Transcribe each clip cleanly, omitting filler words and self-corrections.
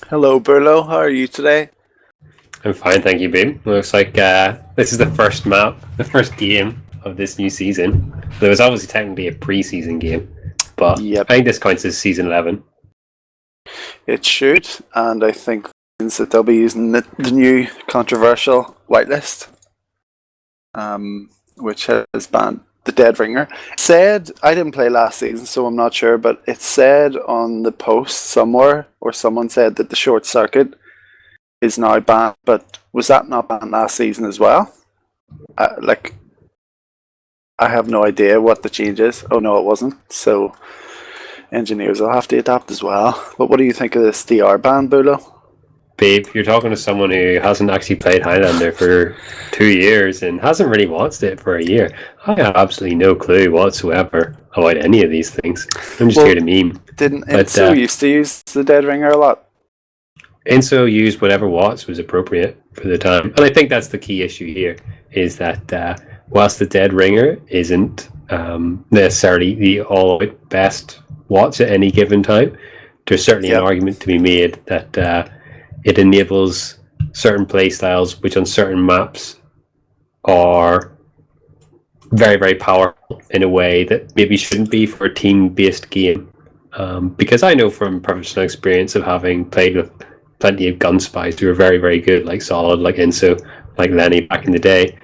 Hello, Bulow. How are you today? I'm fine, thank you, babe. Looks like this is the first map, the first game of this new season. There was obviously technically a preseason game, but Yep, I think this counts as season 11. it should, and I think means that they'll be using the new controversial whitelist, which has banned the Dead Ringer. Said I didn't play last season, so I'm not sure, but it said on the post somewhere, or someone said that the short circuit is now banned. But was that not banned last season as well? Like, I have no idea what the change is. Oh no, it wasn't. So engineers will have to adapt as well. But what do you think of this DR ban, Bulow? Babe, you're talking to someone who hasn't actually played Highlander for 2 years and hasn't really watched it for a year. I have absolutely no clue whatsoever about any of these things. I'm just here to meme. Didn't Enzo used to use the Dead Ringer a lot? Enzo used whatever watts was appropriate for the time. And I think that's the key issue here, is that whilst the Dead Ringer isn't necessarily the all-out best watts at any given time, there's certainly an argument to be made that it enables certain playstyles which on certain maps are very, very powerful in a way that maybe shouldn't be for a team-based game. Because I know from professional experience of having played with plenty of gun spies who are very, very good, like Solid, like Enzo, like Lenny back in the day.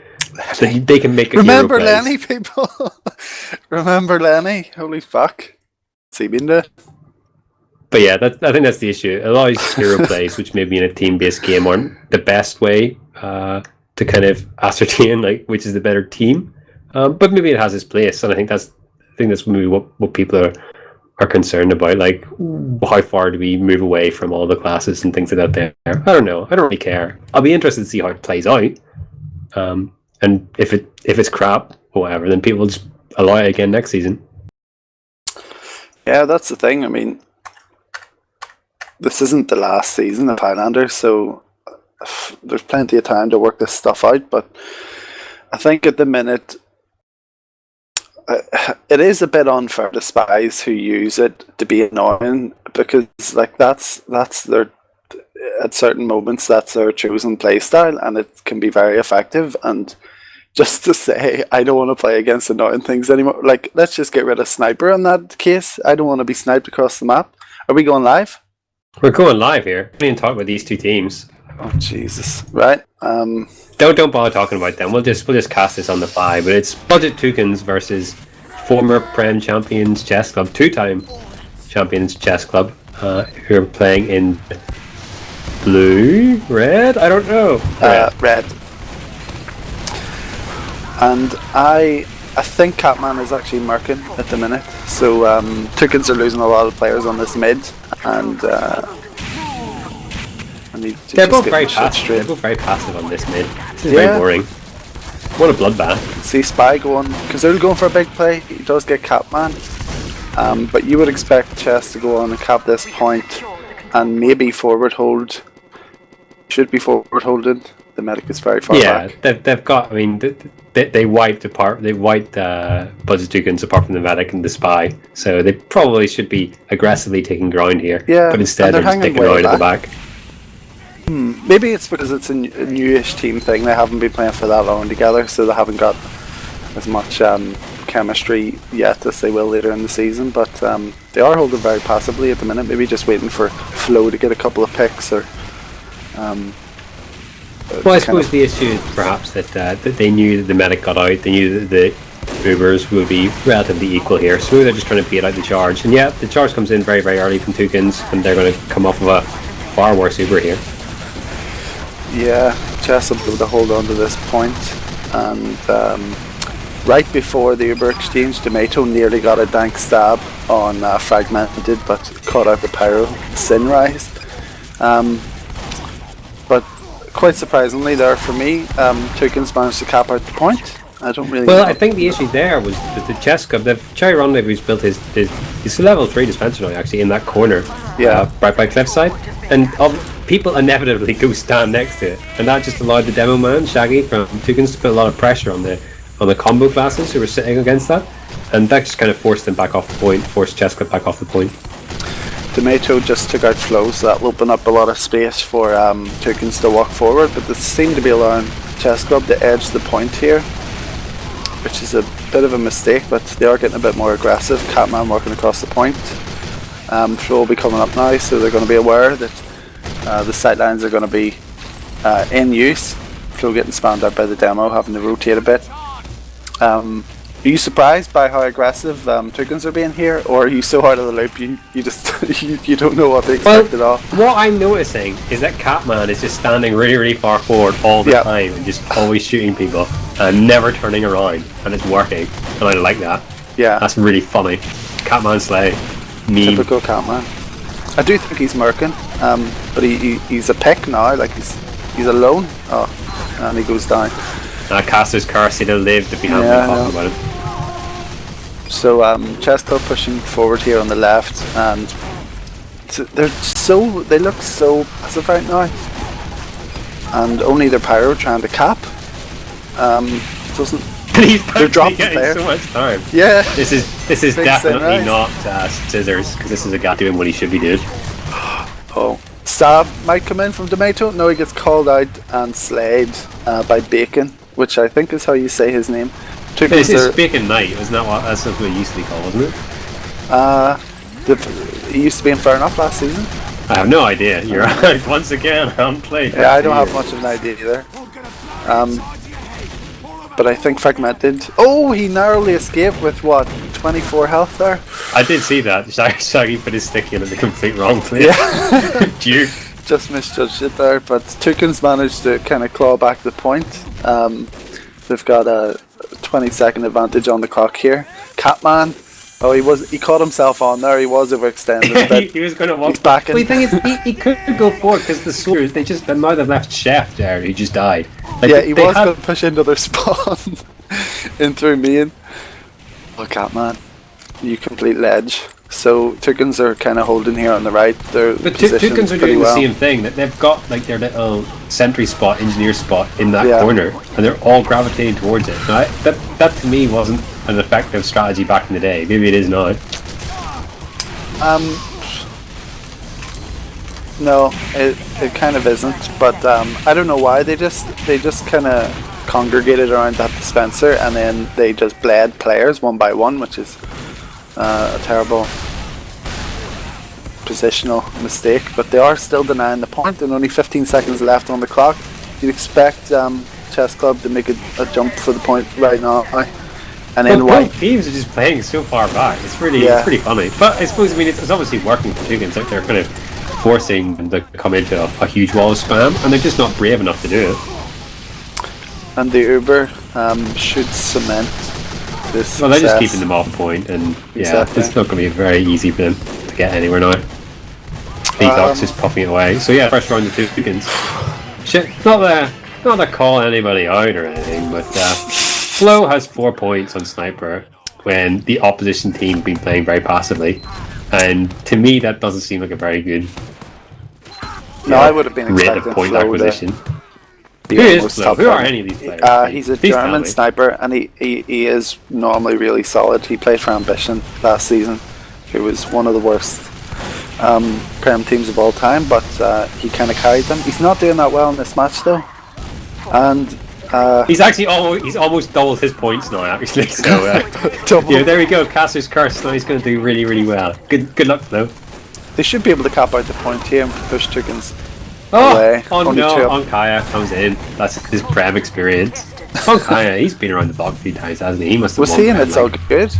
They can make a Remember Lenny, people? Remember Lenny? Holy fuck. What's he been doing? But yeah, I think that's the issue. It allows hero plays, which maybe in a team-based game aren't the best way to kind of ascertain like which is the better team. But maybe it has its place, and I think that's maybe what people are concerned about. Like, how far do we move away from all the classes and things like that? There, I don't know. I don't really care. I'll be interested to see how it plays out. And if it's crap or whatever, then people will just allow it again next season. Yeah, that's the thing. I mean, this isn't the last season of Highlander, so there's plenty of time to work this stuff out. But I think at the minute, it is a bit unfair to spies who use it to be annoying, because like that's their, at certain moments that's their chosen play style, and it can be very effective. And just to say, I don't want to play against annoying things anymore. Like, let's just get rid of sniper in that case. I don't want to be sniped across the map. Are we going live? We're going live here. We didn't talk about these two teams. Oh Jesus! Right. Don't bother talking about them. We'll just cast this on the fly. But it's budget Toucans versus former Prem champions Chessclub, 2-time champions Chessclub, who are playing in blue, red. I don't know. Red. And I think Catman is actually murking at the minute. So Toucans are losing a lot of players on this mid, and they're both very passive. They're both very passive on this mid. This is very boring. What a bloodbath. See Spy going, because they're going for a big play. He does get Catman, but you would expect Chess to go on and cap this point, and maybe forward hold. Should be forward holding. The medic is very far back. Yeah, they've got. I mean, they wiped budget Toucans apart from the medic and the spy. So they probably should be aggressively taking ground here. Yeah, but instead they're just taking around at the back. Maybe it's because it's a newish team thing. They haven't been playing for that long together, so they haven't got as much chemistry yet as they will later in the season. But they are holding very passively at the minute. Maybe just waiting for Flo to get a couple of picks or. Well, I suppose the issue is perhaps that they knew that the medic got out. They knew that the Ubers would be relatively equal here, so they're just trying to beat out the charge. And yeah, the charge comes in very, very early from Toucans, and they're going to come off of a far worse Uber here. Yeah, Chess will be able to hold on to this point, and right before the Uber exchange, Tomato nearly got a dank stab on Fragmented, but caught out the Pyro Sinrise. But quite surprisingly there for me, Toucans managed to cap out the point. I don't really know. I think the issue there was the Chessclub. The Cherry Rendezvous built his level 3 dispenser now, actually, in that corner, right by Cliffside, and people inevitably go stand next to it, and that just allowed the demo man Shaggy from Toucans to put a lot of pressure on the combo classes who were sitting against that, and that just kind of forced them back off the point, forced Chessclub back off the point. Tomato just took out Flow, so that'll open up a lot of space for Toucans to walk forward, but they seem to be allowing Chessclub to edge the point here, which is a bit of a mistake, but they are getting a bit more aggressive. Catman working across the point. Flow will be coming up now, so they're going to be aware that the sightlines are going to be in use. Flow getting spammed out by the demo, having to rotate a bit. Are you surprised by how aggressive Toucans are being here, or are you so out of the loop you just you don't know what to expect at all? What I'm noticing is that Catman is just standing really far forward all the time and just always shooting people and never turning around, and it's working, and I like that. Yeah, that's really funny. Catman slay. Meme. Typical Catman. I do think he's murking, but he's a pick now, like he's alone. Oh, and he goes down. Caster's curse, he'd have lived if he hadn't been talking about it. So Chessclub pushing forward here on the left, and they look so passive right now, and only their pyro trying to cap. Doesn't. They're dropping there. So much time. Yeah. This is definitely not Scissors, because this is a guy doing what he should be doing. Oh, Stab might come in from Tomato. No, he gets called out and slayed by Bacon, which I think is how you say his name. This is Bacon Knight, isn't that what that's what it used to be called, wasn't it? He used to be in Fair Enough last season. I have no idea. You're right. Once again, I haven't played. Yeah, I don't have much of an idea either. But I think Fragmented. Oh, he narrowly escaped with what, 24 health there? I did see that. Shaggy put his stick in at the complete wrong place. Yeah. Duke. Just misjudged it there, but Toucans managed to kind of claw back the point. They've got a 20-second advantage on the clock here. Catman, he caught himself on there. He was overextended. But he was going to walk back. The thing is, he could go forward because the soldiers now they've left Chef there. He just died. Like, yeah, he was going to push into their spawn in through main. Oh, Catman, you complete ledge. So Toucans are kind of holding here on the right. But Toucans are doing the same thing. That they've got like their little sentry spot, engineer spot in that corner, and they're all gravitating towards it. Now, that to me wasn't an effective strategy back in the day. Maybe it is now. No, it kind of isn't. But I don't know why they just kind of congregated around that dispenser, and then they just bled players one by one, which is a terrible positional mistake, but they are still denying the point, and only 15 seconds left on the clock. You'd expect Chessclub to make a jump for the point right now, and then both teams are just playing so far back. It's pretty funny. But I suppose it's obviously working for Toucans. They're kind of forcing them to come into a huge wall of spam, and they're just not brave enough to do it. And the Uber should cement this. Well, they're just keeping them off point, and it's not going to be very easy for them to get anywhere now. Peacock's just puffing it away. So yeah, pressure on the Toucans. Shit, not to call anybody out or anything, but Bulow has 4 points on Sniper when the opposition team have been playing very passively, and to me that doesn't seem like a very good I would have been rate of point acquisition. Who is Bulow? Who are any of these players? He's a German sniper, and he is normally really solid. He played for Ambition last season, who was one of the worst Prem teams of all time, but he kind of carried them. He's not doing that well in this match though, and he's almost doubled his points now actually. So there we go. Caster's curse. Now he's going to do really well. Good luck, Bulow. They should be able to cap out the point here and push Toucans away. Oh no! Onkaya comes in. That's his Prem experience. Onkaya, he's been around the block a few times, hasn't he? He must have. Was he in It's All Good?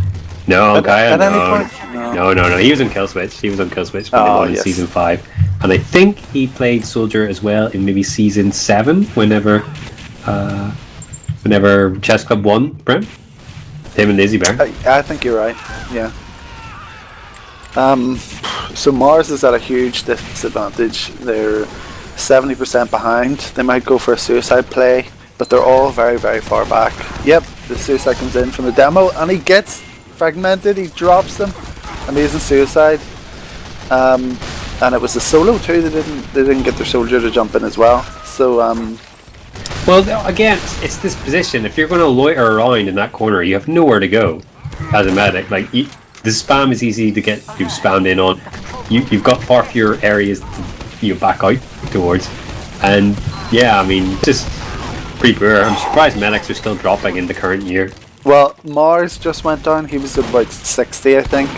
No, Onkaya. At any point? No. He was on Killswitch. He was on Killswitch in season 5, and I think he played Soldier as well in maybe season 7. Whenever Chessclub won, Prem. Him and Lazy Bear. I think you're right. Yeah. So Mars is at a huge disadvantage. They're 70% behind. They might go for a suicide play, but they're all very far back. Yep, the suicide comes in from the demo, and he gets fragmented. He drops them. Amazing suicide. And it was a solo too. They didn't get their soldier to jump in as well. So well, again, it's this position. If you're going to loiter around in that corner, you have nowhere to go as a medic. Like the spam is easy to get you spammed in on. you've got far fewer areas to back out towards, and yeah, I mean, just pretty poor. I'm surprised medics are still dropping in the current year. Well, Mars just went down. He was about 60, I think.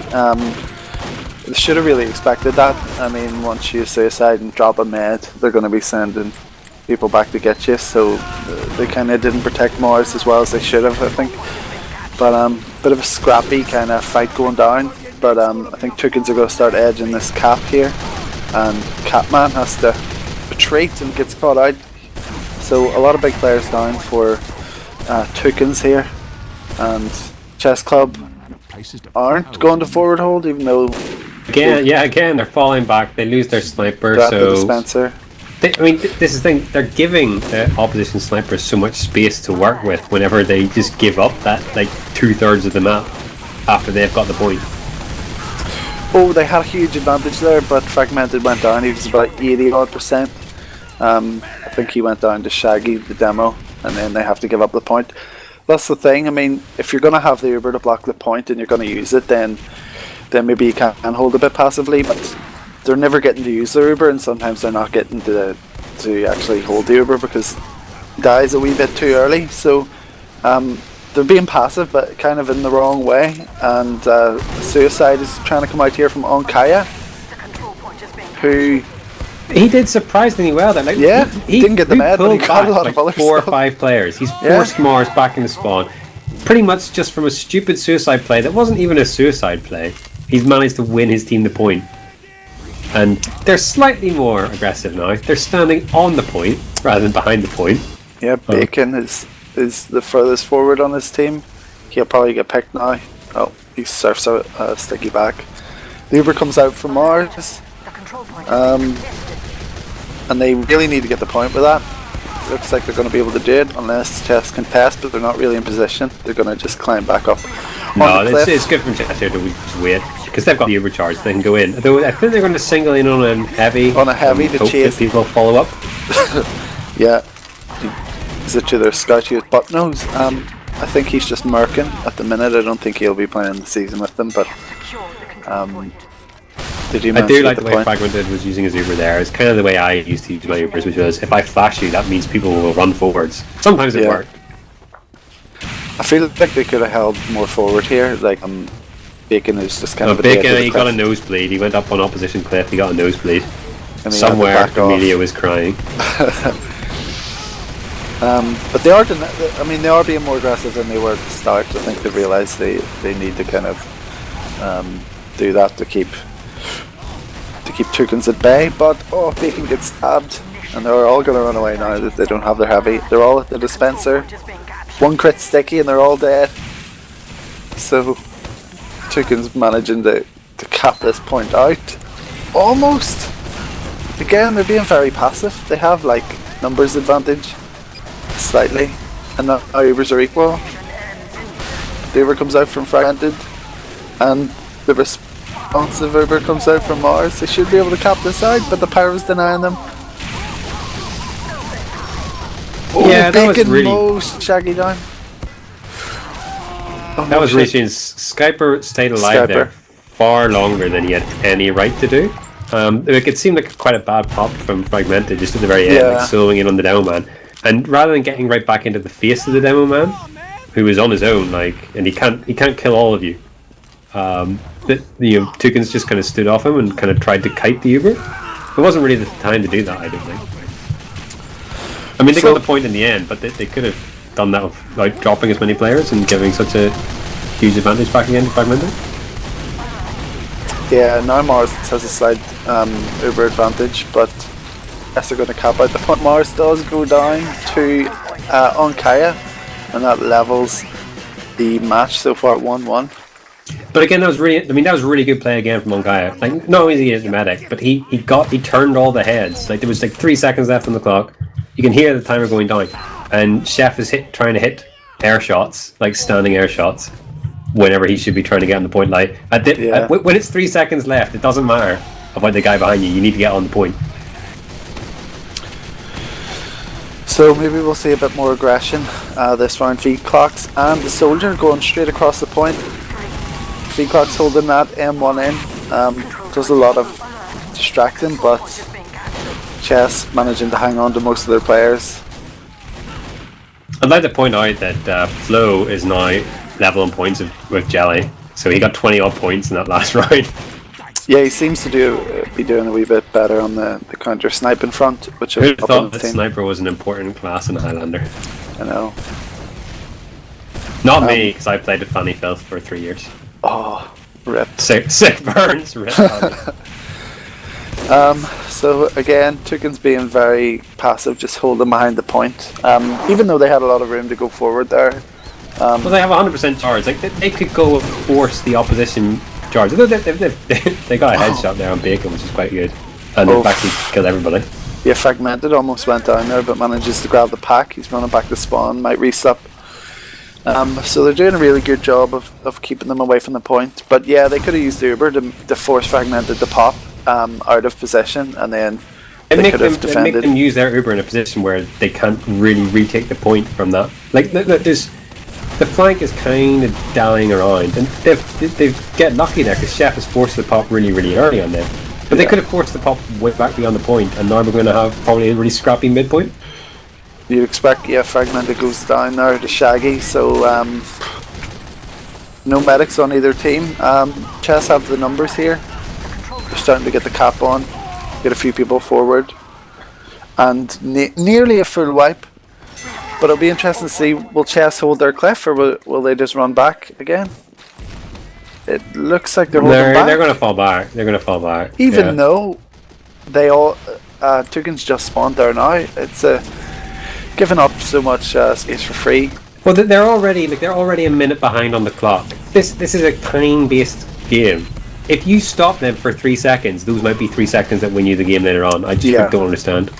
Should have really expected that. I mean, once you suicide and drop a med, they're going to be sending people back to get you. So they kind of didn't protect Mars as well as they should have, I think. But bit of a scrappy kind of fight going down. But I think Toucans are going to start edging this cap here, and Catman has to retreat and gets caught out. So a lot of big players down for Toucans here, and Chessclub aren't going to forward hold, even though again they're falling back. They lose their sniper, so the dispenser. This is the thing. They're giving the opposition snipers so much space to work with whenever they just give up that like 2/3 of the map after they've got the point. Oh, they had a huge advantage there, but Fragmented went down. He was about 80% odd. I think he went down to Shaggy the demo, and then they have to give up the point. That's the thing. I mean, if you're going to have the Uber to block the point and you're going to use it, then maybe you can hold a bit passively, but they're never getting to use the Uber, and sometimes they're not getting to actually hold the Uber because it dies a wee bit too early. So they're being passive, but kind of in the wrong way. And Suicide is trying to come out here from Onkaya, who he did surprisingly well. That he didn't get the med, but he got a lot of other 4 or stuff. 5 players. He's forced Mars back in the spawn, pretty much just from a stupid suicide play that wasn't even a suicide play. He's managed to win his team the point, and they're slightly more aggressive now. They're standing on the point rather than behind the point. Yeah, Bacon is the furthest forward on his team. He'll probably get picked now. Oh, he surfs out sticky back. The Uber comes out from Mars. And they really need to get the point with that. Looks like they're going to be able to do it unless Chess can pass, but they're not really in position. They're going to just climb back up. No, it's good from Chess here to just wait, because they've got the Uber charge. They can go in. Though I think they're going to single in on a heavy. On a heavy to chase people follow up. Yeah. Is it to their scout use butt nose? I think he's just murking at the minute. I don't think he'll be playing the season with them, but I do like the way Fragmented was using his Uber there. It's kind of the way I used to use my Ubers, which was if I flash you, that means people will run forwards. Sometimes it worked. I feel like they could have held more forward here. Like Bacon is just kind of Bacon. He got a nosebleed. He went up on opposition cliff. He got a nosebleed. Somewhere Amelia was crying. But they are. They are being more aggressive than they were at the start. I think they realised they need to kind of do that to keep Toucans at bay. But Bacon gets stabbed, and they're all going to run away now that they don't have their heavy. They're all at the dispenser. 1 crit sticky, and they're all dead. So Toucans managing to cap this point out. Almost. Again, they're being very passive. They have like numbers advantage. Slightly, and now Ubers are equal. The Uber comes out from Fragmented, and the responsive Uber comes out from Mars. They should be able to cap this out, but the power is denying them. Yeah, that was really Shaggy down. That was really strange. Skyper stayed alive there far longer than he had any right to do. It seemed like quite a bad pop from Fragmented just at the very end, like soloing in on the demo man. And rather than getting right back into the face of the demo man, who was on his own, and he can't kill all of you. Toucans just kind of stood off him and kind of tried to kite the Uber. It wasn't really the time to do that, I don't think. I mean, they got the point in the end, but they could have done that without dropping as many players and giving such a huge advantage back again to Fragmented. Yeah, now Mars has a slight Uber advantage, but yes, they're going to cap out the point. Mars does go down to Onkaya, and that levels the match so far at 1-1. But again, that was really good play again from Onkaya. Like, not only is he a medic, but he turned all the heads. Like, there was like 3 seconds left on the clock. You can hear the timer going down, and Chef is trying to hit air shots, like standing air shots, whenever he should be trying to get on the point. Like when it's 3 seconds left, it doesn't matter about the guy behind you. You need to get on the point. So maybe we'll see a bit more aggression this round. Viethoofd and the soldier going straight across the point. Viethoofd's holding that M1 in. Does a lot of distracting, but Chess managing to hang on to most of their players. I'd like to point out that Flo is now level on points with Jelly, so he got 20 odd points in that last round. Yeah, he seems to be doing a wee bit better on the counter sniping front, which Who thought that sniper was an important class in Highlander? I know. Not me, because I played with Fanny Filth for 3 years. Oh, rip. Sick burns, rip. So again, Toucans being very passive, just holding behind the point. Even though they had a lot of room to go forward there. Well, they have 100% charge. Like they could go and force the opposition charge. They got a headshot there on Bacon, which is quite good, and they've actually killed everybody. Yeah, Fragmented almost went down there, but manages to grab the pack. He's running back to spawn, might resup. So they're doing a really good job of keeping them away from the point. But yeah, they could have used the Uber to force Fragmented to pop out of position, and then they could have defended. Make them use their Uber in a position where they can't really retake the point from that. Like there's the flank is kind of dallying around, and they've get lucky there because Chef has forced the pop really early on them. But they could have forced the pop way back beyond the point, and now we're going to have probably a really scrappy midpoint. You'd expect, yeah, Fragmented goes down there to Shaggy, so no medics on either team. Chess have the numbers here. They're starting to get the cap on, get a few people forward, and nearly a full wipe. But it'll be interesting to see, will Chess hold their cliff, or will they just run back again? It looks like they're holding back. They're going to fall back. They're going to fall back. Even though they all Toucans just spawned there now, it's giving up so much space for free. Well, they're already a minute behind on the clock. This is a time-based game. If you stop them for 3 seconds, those might be 3 seconds that win you the game later on. I just don't understand.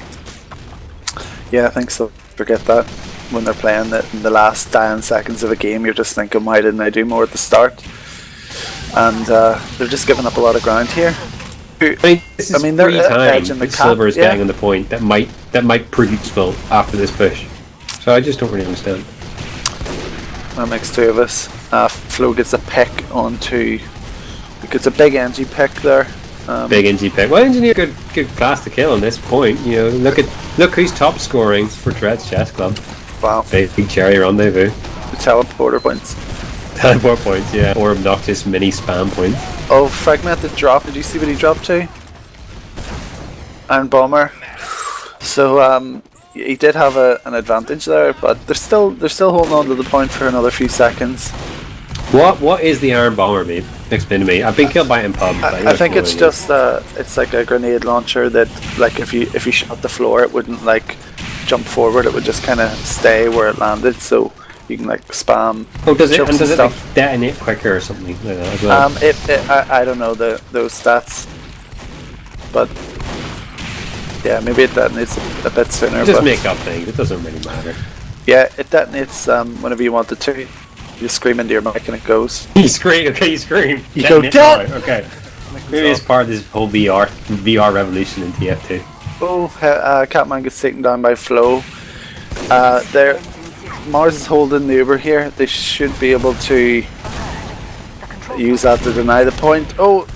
Yeah, I think so. Forget that when they're playing that in the last dying seconds of a game, you're just thinking, why didn't I do more at the start? And they're just giving up a lot of ground here. I mean, they're edging the cap. Silver is getting on the point that might prove useful after this push. So I just don't really understand. That makes two of us. Flo gets a pick onto. Gets a big NG pick there. Big NG pick. Well, Engineer good class to kill on this point. You know, look who's top scoring for Tourettes Chessclub. Wow. Big cherry rendezvous. The teleporter points. Teleport points, yeah, or obnoxious mini spam points. Oh, Fragmented drop. Did you see what he dropped to? Iron Bomber. So he did have an advantage there, but they're still holding on to the point for another few seconds. What is the Iron Bomber, mate? Explain to me. I've been killed by it in pub. I think it's just it's like a grenade launcher that, like, if you shot the floor, it wouldn't like jump forward. It would just kind of stay where it landed. So you can like spam. Oh, does it like detonate quicker or something like that as well? I don't know those stats, but yeah, maybe it detonates a bit sooner. Just make up things. It doesn't really matter. Yeah, it detonates whenever you want it to. You scream into your mic and it goes. You scream. Okay, you scream. You go dead. Right, okay. Maybe it's part of this whole VR revolution in TF2. Oh, Catman gets taken down by Flo. There. Mars is holding the Uber here. They should be able to use that to deny the point. Oh,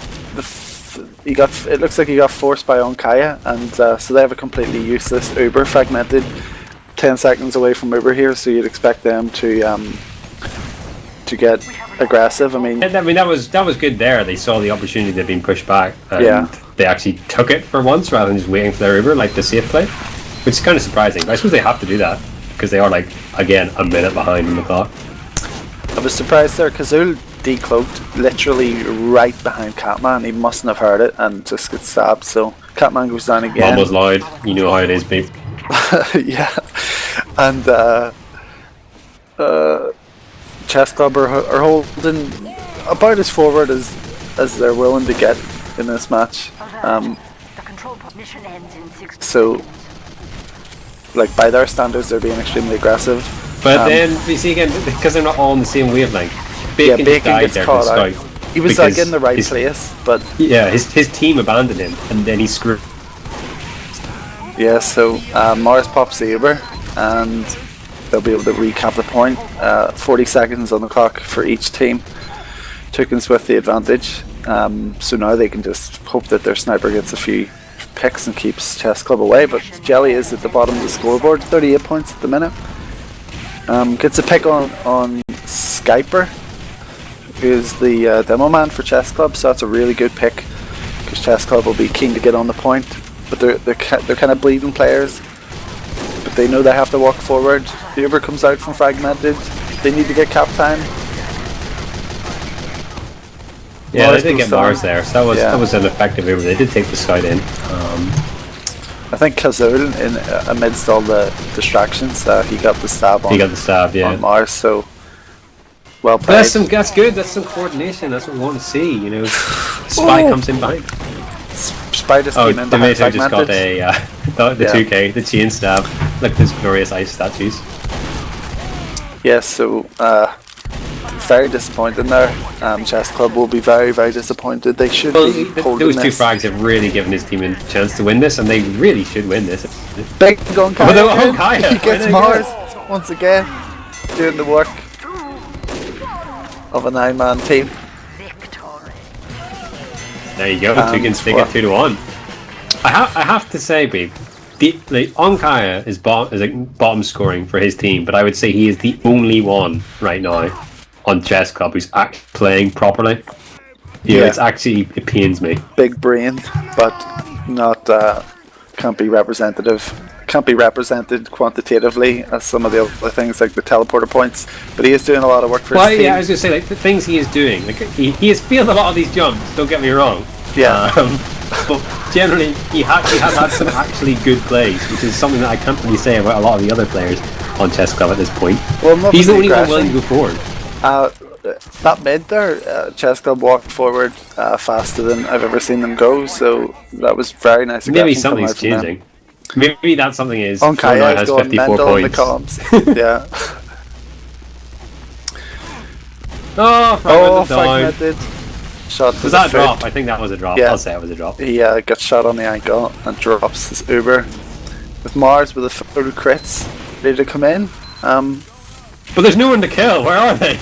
it looks like he got forced by Onkaya, and so they have a completely useless Uber. Fragmented, 10 seconds away from Uber here, so you'd expect them to get aggressive. I mean that was good there. They saw the opportunity they'd been pushed back, and they actually took it for once rather than just waiting for their Uber, like the safe play, which is kind of surprising. I suppose they have to do that, because they are, like, again, a minute behind on the clock. I was surprised there. Kazul decloaked literally right behind Catman. He mustn't have heard it and just gets stabbed. So Catman goes down again. Mom was loud. You know how it is, babe. Yeah. And Chessclub are holding about as forward as they're willing to get in this match. So, like, by their standards, they're being extremely aggressive. But then you see again, because they're not all on the same wavelength. Bacon gets caught out. He was like in the right place, but yeah, his team abandoned him, and then he screwed. Yeah, so Mars pops the Uber, and they'll be able to recap the point. 40 seconds on the clock for each team. Toucans with the advantage. So now they can just hope that their sniper gets a few picks and keeps Chessclub away. But Jelly is at the bottom of the scoreboard, 38 points at the minute. Gets a pick on Skyper, who's the demo man for Chessclub, so that's a really good pick because Chessclub will be keen to get on the point. But they're kind of bleeding players, but they know they have to walk forward. The Uber comes out from Fragmented. They need to get cap time. Yeah, they did get Mars there, so that was an effective Uber. They did take the side in. I think Kazul, amidst all the distractions, he got the stab on. He got the stab, yeah. On Mars, so well played. That's good. That's some coordination. That's what we want to see. You know, Spy comes in behind. Spy just came in behind Tomato just got the 2K, the chain stab, like those glorious ice statues. Yeah, so very disappointing there. Chessclub will be very, very disappointed. They should be holding those two this. frags have really given his team a chance to win this, and they really should win this. Big gun Kaya. Kaya. He gets Mars once again, doing the work of a 9-man team. There you go. Toucans take it 2-1. I have to say, babe, the Onkaya is bottom scoring for his team, but I would say he is the only one right now on Chessclub who's actually playing properly. You know, it pains me. Big brain, but not can't be represented quantitatively as some of the other things like the teleporter points. But he is doing a lot of work for his team. Yeah, I was going to say, like, the things he is doing, like he has failed a lot of these jumps. Don't get me wrong. Yeah. But generally, he has had some actually good plays, which is something that I can't really say about a lot of the other players on Chessclub at this point. Well, he's the only one willing to go forward. That mid there, Chessclub walked forward faster than I've ever seen them go, so that was very nice. Maybe something's changing. Maybe that something is Onkaya has going 54 mental points. in the columns. Yeah. Fragmented. Shot was that a drop? I think that was a drop. Yeah. I'll say it was a drop. He got shot on the ankle and drops his Uber. With Mars with a full crits ready to come in. But there's no one to kill. Where are they?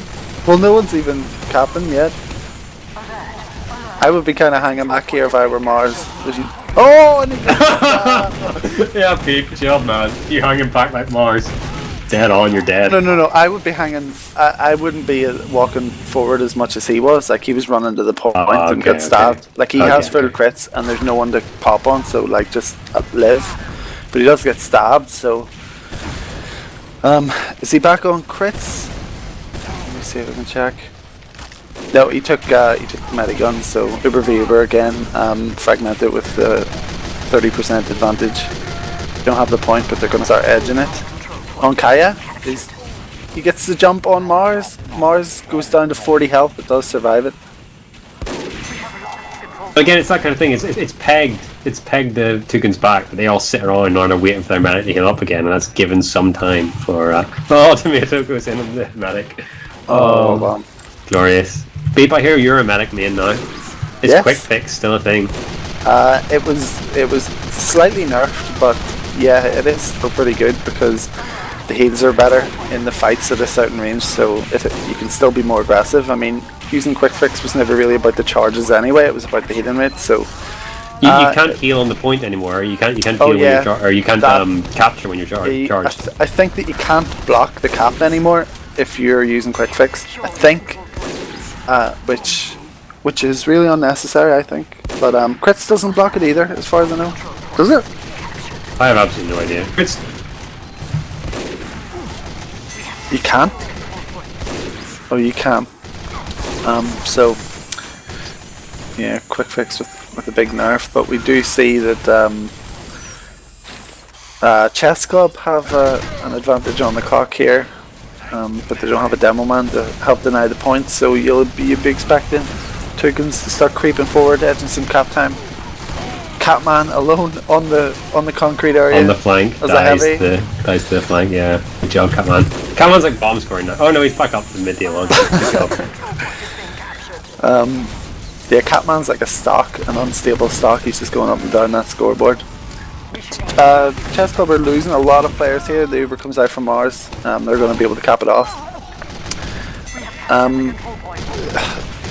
Well, no one's even capping yet. I would be kind of hanging back here if I were Mars. Oh, and he gets yeah, Pete, chill, man. You hanging back like Mars. Dead on, you're dead. No. I would be hanging. I wouldn't be walking forward as much as he was. Like, he was running to the point and got stabbed. Like, he has full crits and there's no one to pop on, so like, just live. But he does get stabbed, so. Is he back on crits? Let me see if I can check. No, he took Medigun, so Uber v Uber again, fragmented with the 30% advantage. Don't have the point, but they're going to start edging it. Onkaya, he gets the jump on Mars. Mars goes down to 40 health, but does survive it. Again, it's that kind of thing. It's pegged the Toucans back, but they all sit around and are waiting for their medic to heal up again, and that's given some time for. Tomato goes in on the medic. Oh, wow. Glorious. Beep, I hear you're a medic main now. Is quick fix still a thing? It was slightly nerfed, but yeah, it is still pretty good because the heals are better in the fights at a certain range, so you can still be more aggressive. I mean, using quick fix was never really about the charges anyway; it was about the healing rate. So you can't heal on the point anymore. You can't heal when you're or you can't capture when you're charged. I think that you can't block the cap anymore if you're using quick fix. I think, which is really unnecessary. I think, but crits doesn't block it either, as far as I know. Does it? I have absolutely no idea. Crits. You can't. Oh, you can. So yeah, quick fix with a big nerf, but we do see that Chessclub have an advantage on the clock here, but they don't have a demo man to help deny the points, so you'll be expecting Toucans to start creeping forward, edging some cap time. Catman alone on the concrete area. On the flank, dies to the flank, yeah. Good job, Catman. Catman's like bomb scoring now. Oh no, he's back up to mid-deal on. Good job. Yeah, Catman's like a stock, an unstable stock. He's just going up and down that scoreboard. Chessclub are losing a lot of players here. The Uber comes out from Mars. They're going to be able to cap it off.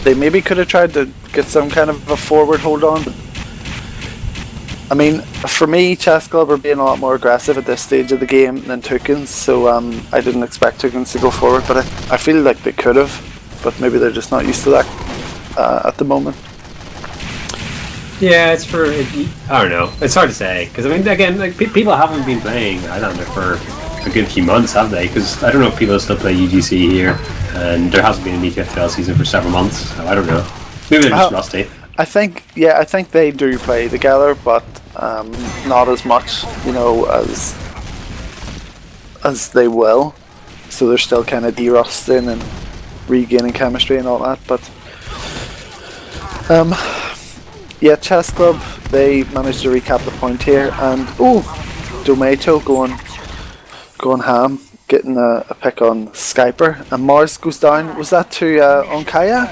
They maybe could have tried to get some kind of a forward hold on. I mean, for me, Chessclub are being a lot more aggressive at this stage of the game than Toucans, so I didn't expect Toucans to go forward, but I feel like they could have, but maybe they're just not used to that at the moment. Yeah, I don't know. It's hard to say, because I mean, again, like people haven't been playing Highlander for a good few months, have they? Because I don't know if people still play UGC here, and there hasn't been an ETF2L season for several months, so I don't know. Maybe they're just rusty. I think they do play together, but not as much, as they will. So they're still kind of de-rusting and regaining chemistry and all that. But Chessclub, they managed to recap the point here, and Domato going ham, getting a pick on Skyper, and Mars goes down. Was that to Onkaya?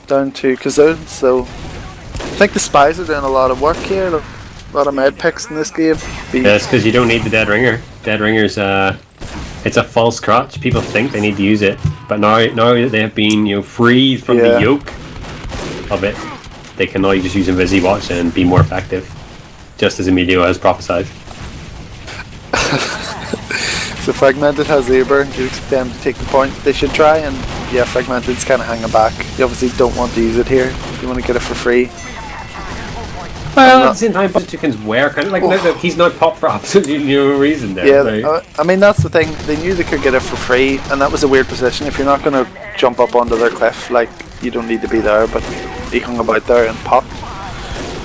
Down to Kazoo. So I think the spies are doing a lot of work here. A lot of med picks in this game. Yeah, it's because you don't need the Dead Ringer. Dead Ringer's it's a false crutch. People think they need to use it, but now that they have been freed from the yoke of it, they can now just use Invisi Watch and be more effective, just as Emilio has prophesied. So Fragmented has Uber. You expect them to take the point. They should try, and Fragmented's kind of hanging back. You obviously don't want to use it here. You want to get it for free. Well, at the same time, Toucans were kind of like he's not popped for absolutely no reason there. Yeah, right? I mean that's the thing. They knew they could get it for free, and that was a weird position. If you're not going to jump up onto their cliff, like you don't need to be there, but he hung about there and popped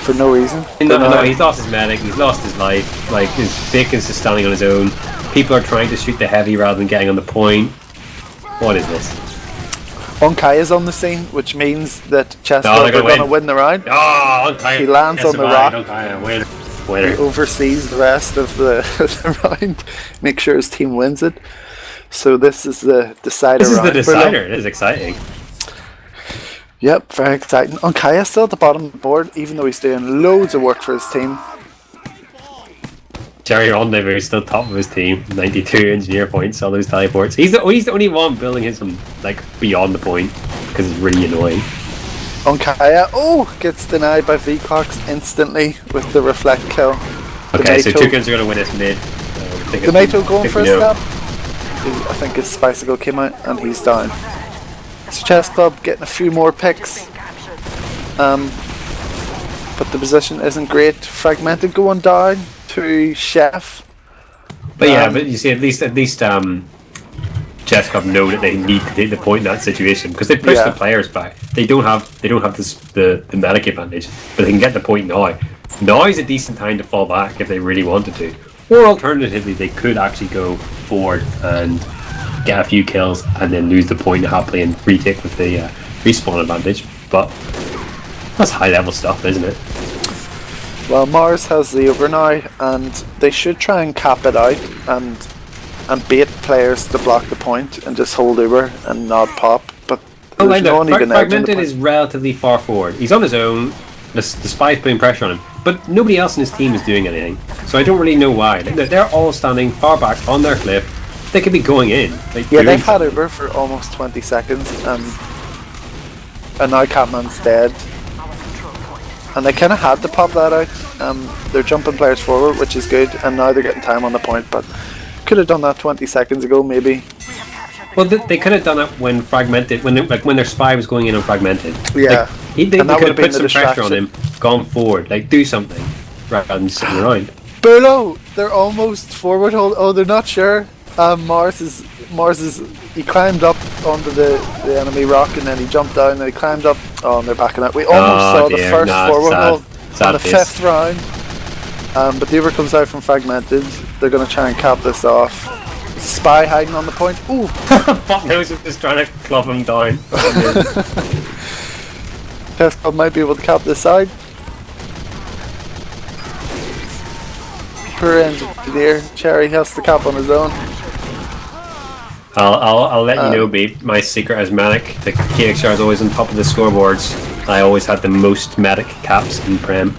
for no reason. No, he's lost his medic. He's lost his life. Like his Dickens is standing on his own. People are trying to shoot the heavy rather than getting on the point. What is this? Onkai is on the scene, which means that Chessclub are going to win the round. Oh, Onkai. He lands on the rock. Winner. He oversees the rest of the round. Make sure his team wins it. So this is the decider round. This is the decider. It is exciting. Yep, very exciting. Onkai is still at the bottom of the board, even though he's doing loads of work for his team. Jerry Rendezvous is still top of his team, 92 engineer points, all those teleports. He's the only one building his beyond the point, because it's really annoying. Onkaya, gets denied by V-Clocks instantly with the reflect kill. Okay, so Toucans are going to win this mid. Domato going for a stab. I think his Spicicle came out and he's down. So Chessclub getting a few more picks. But the position isn't great. Fragmented going down to Chef. But but you see, at least Chessclub know that they need to take the point in that situation because they push the players back. They don't have the medic advantage, but they can get the point now. Now is a decent time to fall back if they really wanted to. Or alternatively, they could actually go forward and get a few kills and then lose the point happily and retake with the respawn advantage. But that's high level stuff, isn't it? Well, Mars has the over now, and they should try and cap it out and bait players to block the point and just hold Uber and not pop. But there's no one even Fragmented is relatively far forward. He's on his own, despite putting pressure on him. But nobody else in his team is doing anything, so I don't really know why. They're all standing far back on their cliff. They could be going in. They've had Uber for almost 20 seconds, and now Catman's dead. And they kind of had to pop that out. They're jumping players forward, which is good, and now they're getting time on the point, but could have done that 20 seconds ago, maybe. Well, they could have done it when Fragmented, when their spy was going in on Fragmented. Yeah. They could have put some pressure on him, gone forward, do something, rather than sitting around. Bulow, they're almost forward hold. Oh, they're not sure. Mars is he climbed up onto the enemy rock and then he jumped down and he climbed up. Oh, and they're backing up. We almost saw the first forward hold on the fifth round. But the Uber comes out from Fragmented. They're going to try and cap this off. Spy hiding on the point. Ooh! Nose is just trying to club him down. Chessclub might be able to cap this side. Poor engineer. Cherry has to cap on his own. I'll let you know, babe. My secret as medic, the KXR is always on top of the scoreboards. I always had the most medic caps in Prem.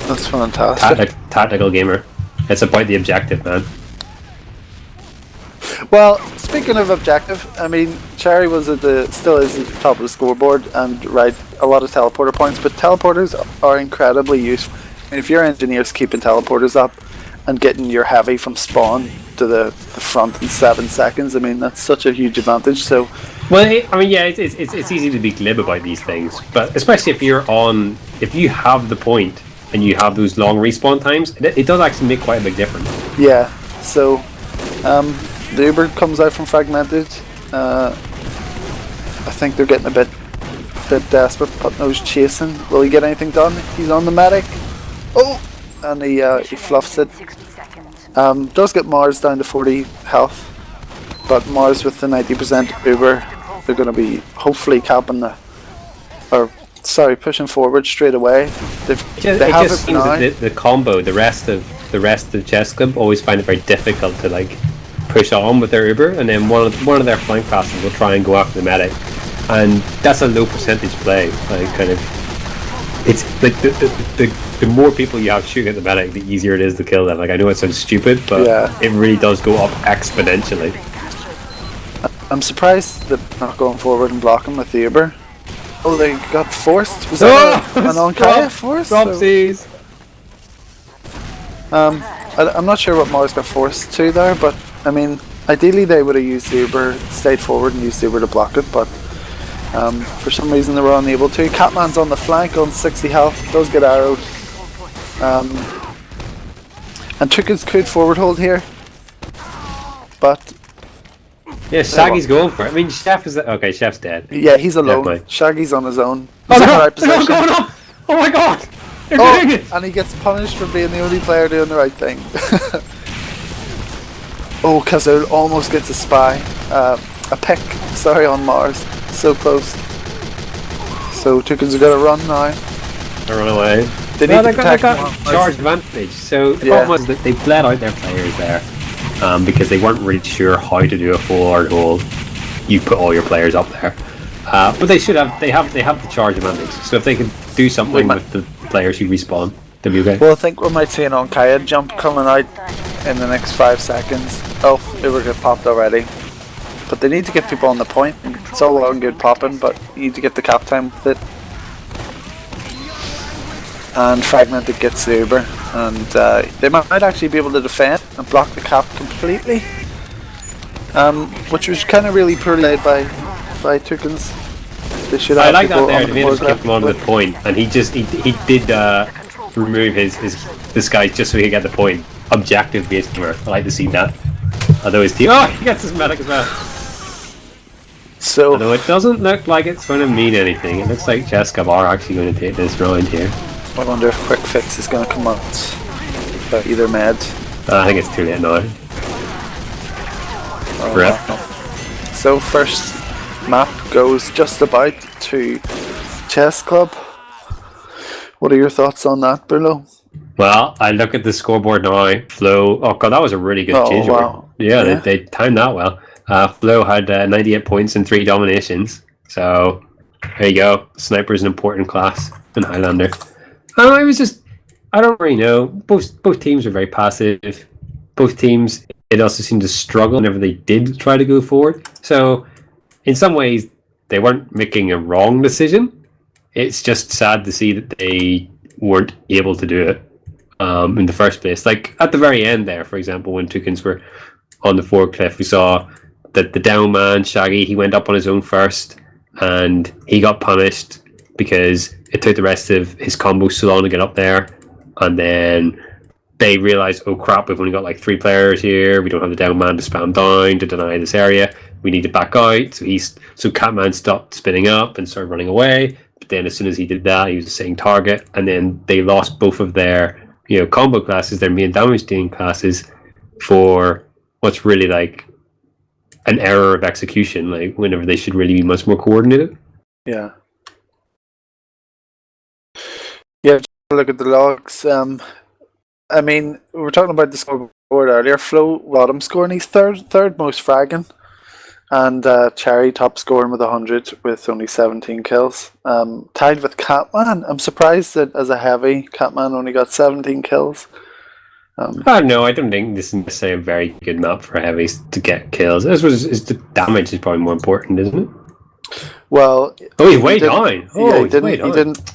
That's fantastic. Tactical gamer. It's about the objective, man. Well, speaking of objective, I mean, Cherry was still is at the top of the scoreboard and a lot of teleporter points, but teleporters are incredibly useful. I mean, if your engineer's keeping teleporters up and getting your heavy from spawn to the front in 7 seconds, I mean, that's such a huge advantage. So, well, it's easy to be glib about these things, but especially if you have the point and you have those long respawn times, it does actually make quite a big difference. yeah. So, the Uber comes out from Fragmented. I think they're getting a bit desperate. Putnose chasing. Will he get anything done? He's on the medic. Oh, and he fluffs it. Does get Mars down to 40 health, but Mars with the 90% Uber, they're going to be hopefully capping pushing forward straight away. It just seems that the combo, the rest of Chessclub always find it very difficult to like push on with their Uber, and then one of their flank passes will try and go after the medic, and that's a low percentage play. Like kind of, it's like the more people you have shooting at the medic, the easier it is to kill them. Like I know it sounds stupid, but it really does go up exponentially. I'm surprised they're not going forward and blocking with the Uber. Oh, they got forced. Was that an Onkaya force? Dropsies. I'm not sure what Mars got forced to there, but I mean, ideally they would have used the Uber, stayed forward and used the Uber to block it, but for some reason they were unable to. Catman's on the flank on 60 health, does get arrowed. And Toucans could forward hold here, but yeah, Shaggy's going for it. I mean, Chef is okay. Chef's dead. Yeah, he's alone. Definitely. Shaggy's on his own. He's Oh, in the no, right position. they're going up! Oh my god! They're doing it! And he gets punished for being the only player doing the right thing. Oh, Kazul almost gets a spy. A pick, sorry, on Mars. So close. So Toucans are going to run now. They run away. They need to protect got charge advantage. So the problem was that they bled out their players there because they weren't really sure how to do a full hard hold. You put all your players up there, but they should have. They have the charge advantage. So if they could do something with the players who respawn, they'll be okay. Well, I think we might see an Onkaya jump coming out in the next 5 seconds. Oh, they were get popped already. But they need to get people on the point. It's all well and good popping, but you need to get the cap time with it. And Fragmented gets the Uber, and they might actually be able to defend and block the cap completely, which was kind of really poor laid by Toucans. They should have I like that people there. on They the made him keep him on the point, and he did remove his disguise just so he could get the point. Objective based humor. I like to see that. Although his team, he gets his medic as well. So, although it doesn't look like it's going to mean anything, it looks like Chessclub are actually going to take this round here. I wonder if Quick Fix is going to come out by either med. I think it's too late now. So first map goes just about to Chessclub. What are your thoughts on that, Bulow? Well, I look at the scoreboard now. Flo, oh god, that was a really good changeover. Wow. Yeah, they timed that well. Flo had 98 points and 3 dominations. So there you go. Sniper is an important class in Highlander. I don't really know. Both teams are very passive. Both teams, it also seemed to struggle whenever they did try to go forward. So in some ways, they weren't making a wrong decision. It's just sad to see that they weren't able to do it in the first place. Like at the very end there, for example, when Toucans were on the forward cliff, we saw that the down man, Shaggy, he went up on his own first and he got punished because it took the rest of his combo so long to get up there. And then they realized, oh crap, we've only got like 3 players here. We don't have the down man to spam down to deny this area. We need to back out. So Catman stopped spinning up and started running away. But then as soon as he did that, he was a sitting target. And then they lost both of their combo classes, their main damage dealing classes, for what's really like an error of execution, like whenever they should really be much more coordinated. Yeah. Yeah, look at the logs. I mean, we were talking about the scoreboard earlier. Flo bottom scoring, he's third most fragging, and Cherry top scoring with 100 with only 17 kills. Tied with Catman. I'm surprised that as a heavy, Catman only got 17 kills. I don't know. I don't think this is necessarily a very good map for heavies to get kills. The damage is probably more important, isn't it? Well, oh, he's way down. Oh, he didn't.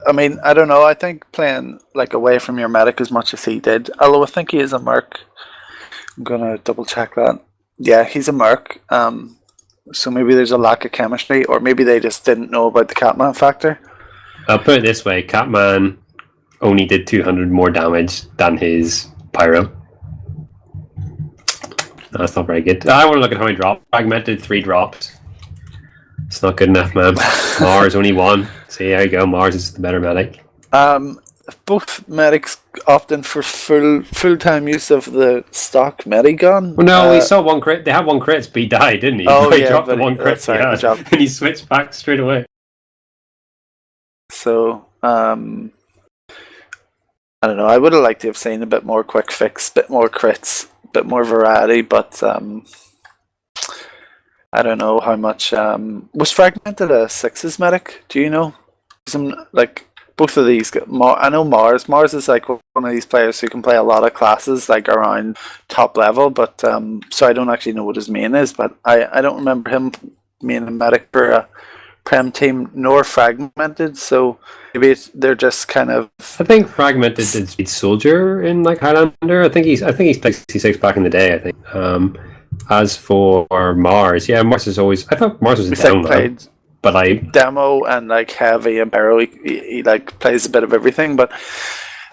I mean, I don't know. I think playing like away from your medic as much as he did, although I think he is a merc. I'm gonna double check that. Yeah, he's a merc. So maybe there's a lack of chemistry, or maybe they just didn't know about the Catman factor. I'll put it this way: Catman only did 200 more damage than his Pyro. No, that's not very good. I want to look at how many drops. Fragmented 3 drops. It's not good enough, man. Mars only 1. See, how you go. Mars is the better medic. Both medics opting for full-time use of the stock medigun. Well, no, we saw 1 crit. They had 1 crit, but he died, didn't he? Oh, he yeah, dropped the 1 crit he had, and he switched back straight away. So, I don't know. I would have liked to have seen a bit more quick fix, bit more crits, bit more variety, but I don't know how much. Was Fragmented a 6's medic? Do you know? Like both of these. I know Mars. Mars is like one of these players who can play a lot of classes, like around top level. But so I don't actually know what his main is. But I don't remember him being a medic for a Prem team nor Fragmented. So maybe they're just kind of. I think Fragmented did speed soldier in like Highlander. I think he's played C6 back in the day. I think. As for Mars, yeah, Mars is always. I thought Mars was a demo, but demo and like heavy and barrel. He like plays a bit of everything, but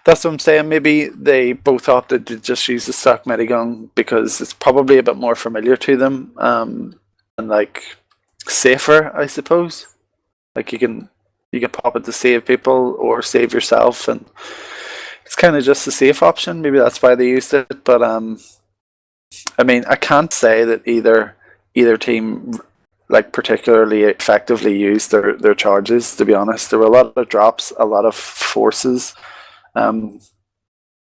that's what I'm saying. Maybe they both opted to just use the stock medigun because it's probably a bit more familiar to them, and like safer, I suppose. Like you can pop it to save people or save yourself, and it's kind of just a safe option. Maybe that's why they used it, but I mean, I can't say that either team like particularly effectively used their charges. To be honest, there were a lot of drops, a lot of forces.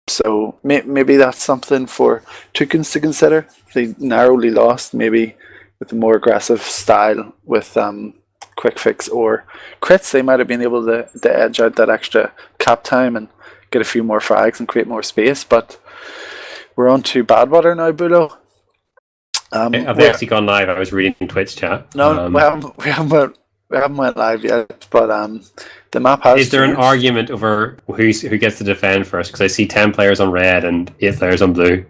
So maybe that's something for Toucans to consider. They narrowly lost, maybe with a more aggressive style with quick fix or crits. They might have been able to edge out that extra cap time and get a few more frags and create more space, but. We're on to Badwater now, Bulow. Have they actually gone live? I was reading Twitch chat. No, we haven't went live yet, but the map has. Is there an argument over who gets to defend first? Because I see 10 players on red and 8 players on blue.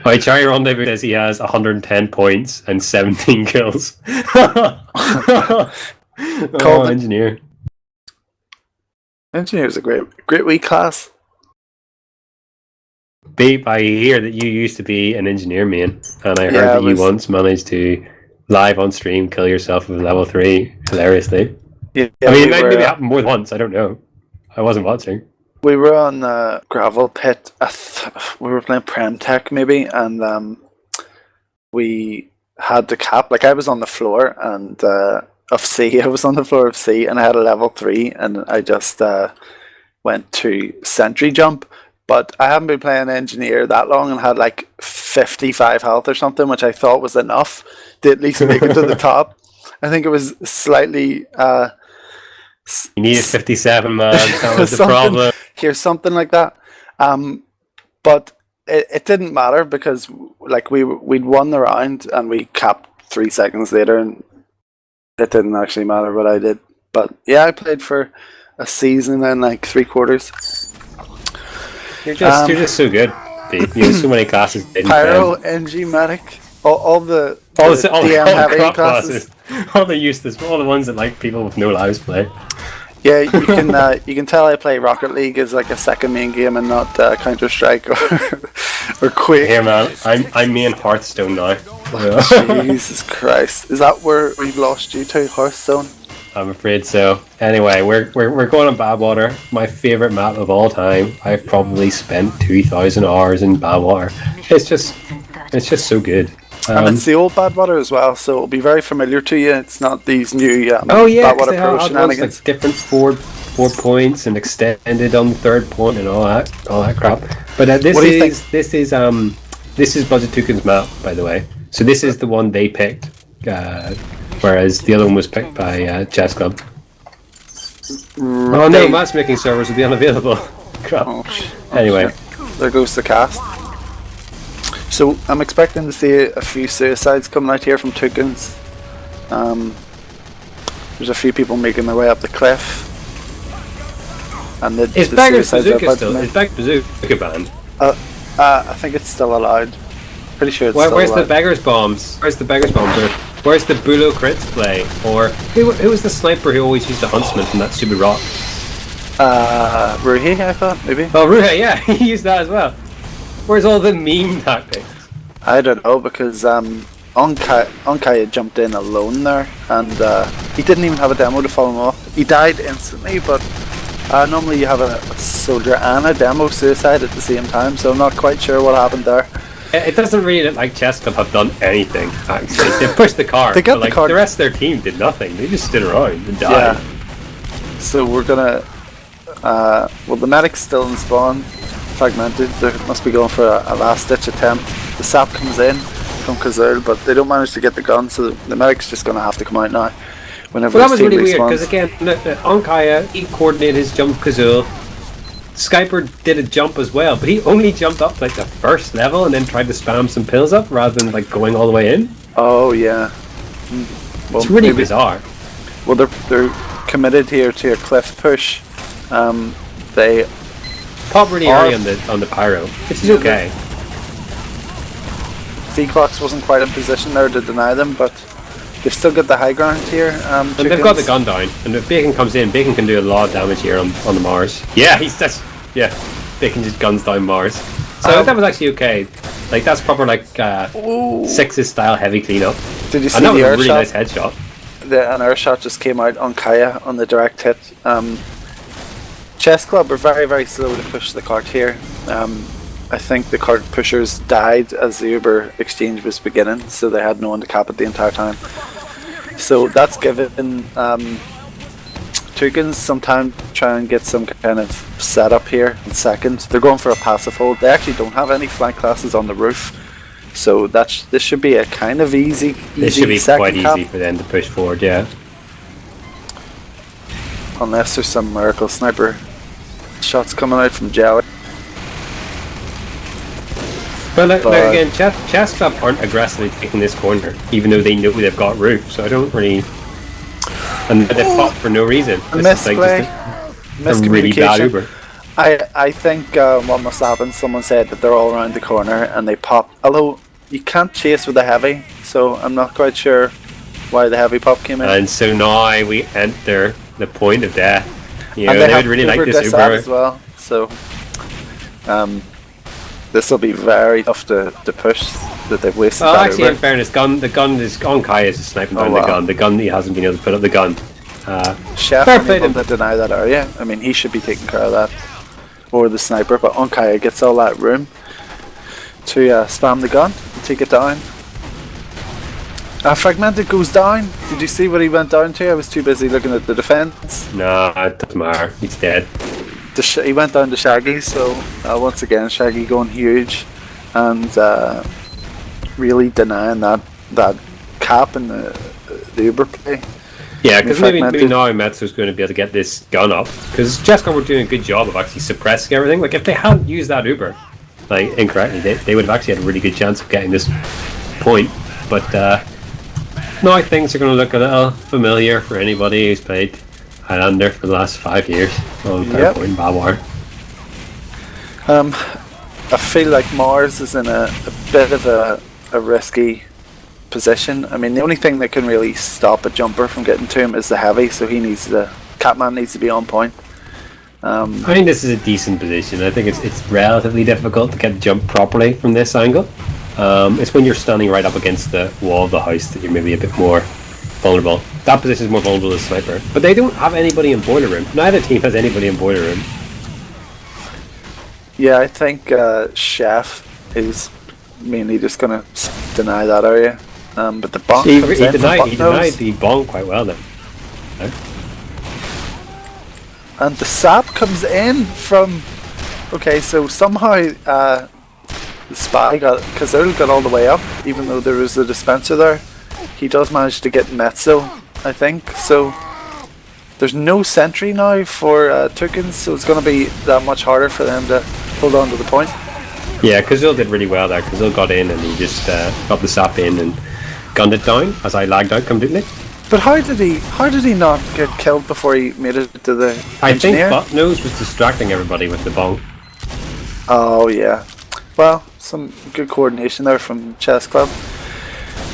Right, Cherry Rendezvous says he has 110 points and 17 kills. Engineer. Engineer's a great wee class. Beep, I hear that you used to be an engineer main, and I heard that you once managed to live on stream kill yourself with level 3 hilariously. Yeah, I mean, it maybe happened more than once. I don't know. I wasn't watching. We were on Gravel Pit. We were playing Prem Tech maybe, and we had the cap. Like I was on the floor and. Of C. I was on the floor of C and I had a level 3 and I just went to sentry jump, but I haven't been playing engineer that long and had like 55 health or something, which I thought was enough to at least make it to the top. I think it was slightly you needed 57, man. That was the problem. Here's something like that. But it didn't matter because like we'd won the round and we capped 3 seconds later, and it didn't actually matter what I did. But yeah, I played for a season and like 3 quarters. You're just so good. You have so many classes. Pyro, NG, Medic, all the DM heavy classes. All the useless, all the ones that like people with no lives play. Yeah, you can tell I play Rocket League as like a second main game and not Counter Strike or Quake. Here, man, I'm main Hearthstone now. Jesus Christ, is that where we've lost you to, Hearthstone? I'm afraid so. Anyway, we're going on Badwater, my favourite map of all time. I've probably spent 2,000 hours in Badwater. It's just so good. And it's the old Badwater as well, so it'll be very familiar to you. It's not these new Badwater Pro shenanigans. Like different four points and extended on the 3rd point and all that crap. But this is Budget Toucan's map, by the way. So this is the one they picked, whereas the other one was picked by Chessclub. Oh no, matchmaking servers will be unavailable. Crap. Anyway. Shit. There goes the cast. So I'm expecting to see a few suicides coming out here from Toucans. There's a few people making their way up the cliff. And is Beggar's Bazooka still? Is Beggar's Bazooka banned? I think it's still allowed. Pretty sure it's still where's allowed. The Beggar's Bombs? Where's the Beggar's Bombs? Or where's the Bulow crits play? Or who was the sniper who always used the Huntsman from that stupid rock? Ruhi, I thought, maybe? Oh, Ruhi, yeah, he used that as well. Where's all the meme tactics? I don't know, because Onkai had jumped in alone there, and he didn't even have a demo to follow him off. He died instantly, but normally you have a soldier and a demo suicide at the same time, so I'm not quite sure what happened there. It doesn't really look like Chessclub have done anything, actually. They pushed the card, they got but the card. The rest of their team did nothing. They just stood around and died. Yeah. So we're gonna... well, the medic's still in spawn, fragmented. They must be going for a last-ditch attempt. The sap comes in from Kazul, but they don't manage to get the gun, so the medic's just going to have to come out now. Whenever that was really weird, because again, Onkaya, he coordinated his jump Kazul. Skyper did a jump as well, but he only jumped up like the first level and then tried to spam some pills up rather than like going all the way in. Oh yeah. Well, it's really bizarre. Well, they're committed here to a cliff push. They pop really early on the pyro, which is okay. V-Clocks wasn't quite in position there to deny them, but they've still got the high ground here. And they've got the gun down, and if Bacon comes in, Bacon can do a lot of damage here on the Mars. Yeah, Bacon just guns down Mars. So that was actually okay. Like that's proper like Sixes style heavy cleanup. Did you see and that the was a air really shot? nice headshot. An air shot just came out on Kaya on the direct hit. Chessclub are very, very slow to push the cart here. I think the cart pushers died as the Uber exchange was beginning, so they had no one to cap it the entire time. So that's given Toucans some time to try and get some kind of setup here in second. They're going for a passive hold. They actually don't have any flank classes on the roof, so this should be a kind of easy. This should be quite cap. easy for them to push forward, yeah. Unless there's some miracle sniper shots coming out from Jelly. Well, like again, Chessclub aren't aggressively taking this corner, even though they know they've got roof, so I don't really... And they pop for no reason. This is like just a really bad Uber. I think what must happen, someone said that they're all around the corner and they pop. Although, you can't chase with a heavy, so I'm not quite sure why the heavy pop came in. And so now we enter the point of death. You know, and they would really like this Uber as well, so... this will be very tough to push that they've wasted. Well, actually, in fairness, the gun is on Kai is just sniping down the gun. The gun he hasn't been able to put up the gun. Chef unable to deny that area. I mean, he should be taking care of that, or the sniper. But Onkai gets all that room to spam the gun and take it down. Fragmented goes down. Did you see what he went down to? I was too busy looking at the defense. No, it doesn't matter. He's dead. He went down to Shaggy, so once again Shaggy going huge and really denying that cap in the Uber play. Yeah, because maybe now Metzo's going to be able to get this gun up, because Chessclub were doing a good job of actually suppressing everything. Like if they hadn't used that Uber like incorrectly, they would have actually had a really good chance of getting this point. But now things are going to look a little familiar for anybody who's played Highlander for the last 5 years on PowerPoint and Barbwire. I feel like Mars is in a bit of a risky position. I mean, the only thing that can really stop a jumper from getting to him is the heavy, so Catman needs to be on point. I think this is a decent position. I think it's relatively difficult to get the jump properly from this angle. It's when you're standing right up against the wall of the house that you're maybe a bit more vulnerable. That position is more vulnerable as sniper. But they don't have anybody in boiler room. Neither team has anybody in boiler room. Yeah, I think Chef is mainly just going to deny that area. But the bomb he denied the bomb quite well then. No? And the sap comes in from... Okay, so somehow the spy Kazul got all the way up, even though there was a dispenser there. He does manage to get Metzo, I think. So there's no sentry now for Toucans, so it's going to be that much harder for them to hold on to the point. Yeah, Kazul did really well there. Kazul got in and he just got the sap in and gunned it down as I lagged out completely. But how did he not get killed before he made it to the engineer? I think Buttnose was distracting everybody with the bong. Oh yeah, well, some good coordination there from Chessclub.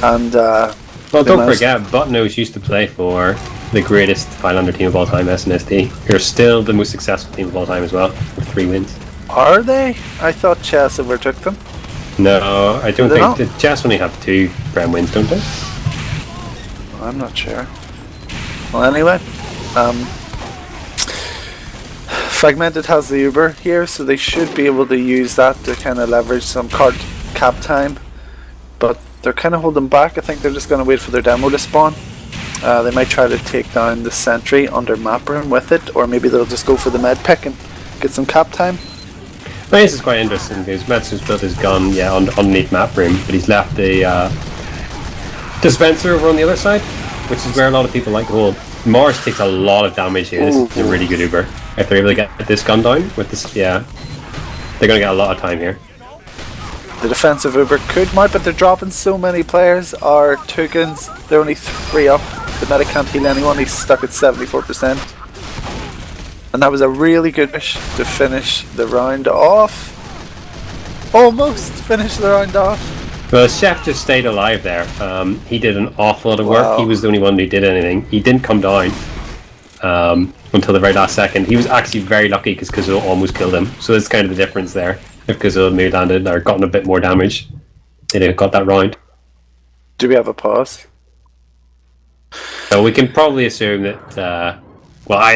And well, don't forget, Buttnose used to play for the greatest Highlander team of all time, SNSD. Who are still the most successful team of all time as well, with 3 wins. Are they? I thought Chess overtook them. No, I don't think. The Chess only have 2 Prem wins, don't they? I'm not sure. Well, anyway, Fragmented has the Uber here, so they should be able to use that to kind of leverage some card cap time. But they're kind of holding back. I think they're just going to wait for their demo to spawn. They might try to take down the sentry under map room with it, or maybe they'll just go for the med pick and get some cap time. Well, this is quite interesting because Metsu's built his gun, underneath map room, but he's left a dispenser over on the other side, which is where a lot of people like to hold. Mars takes a lot of damage here. This is a really good Uber. If they're able to get this gun down with this, they're going to get a lot of time here. The defensive Uber could mount, but they're dropping so many players. Our Toucans, they're only 3 up. The medic can't heal anyone. He's stuck at 74%. And that was a really good push to finish the round off. Almost finished the round off. Well, Chef just stayed alive there. He did an awful lot of work. He was the only one who did anything. He didn't come down until the very last second. He was actually very lucky because Kazul almost killed him. So that's kind of the difference there. If Kazul maybe landed or gotten a bit more damage, they'd have got that round. Do we have a pause? So we can probably assume that.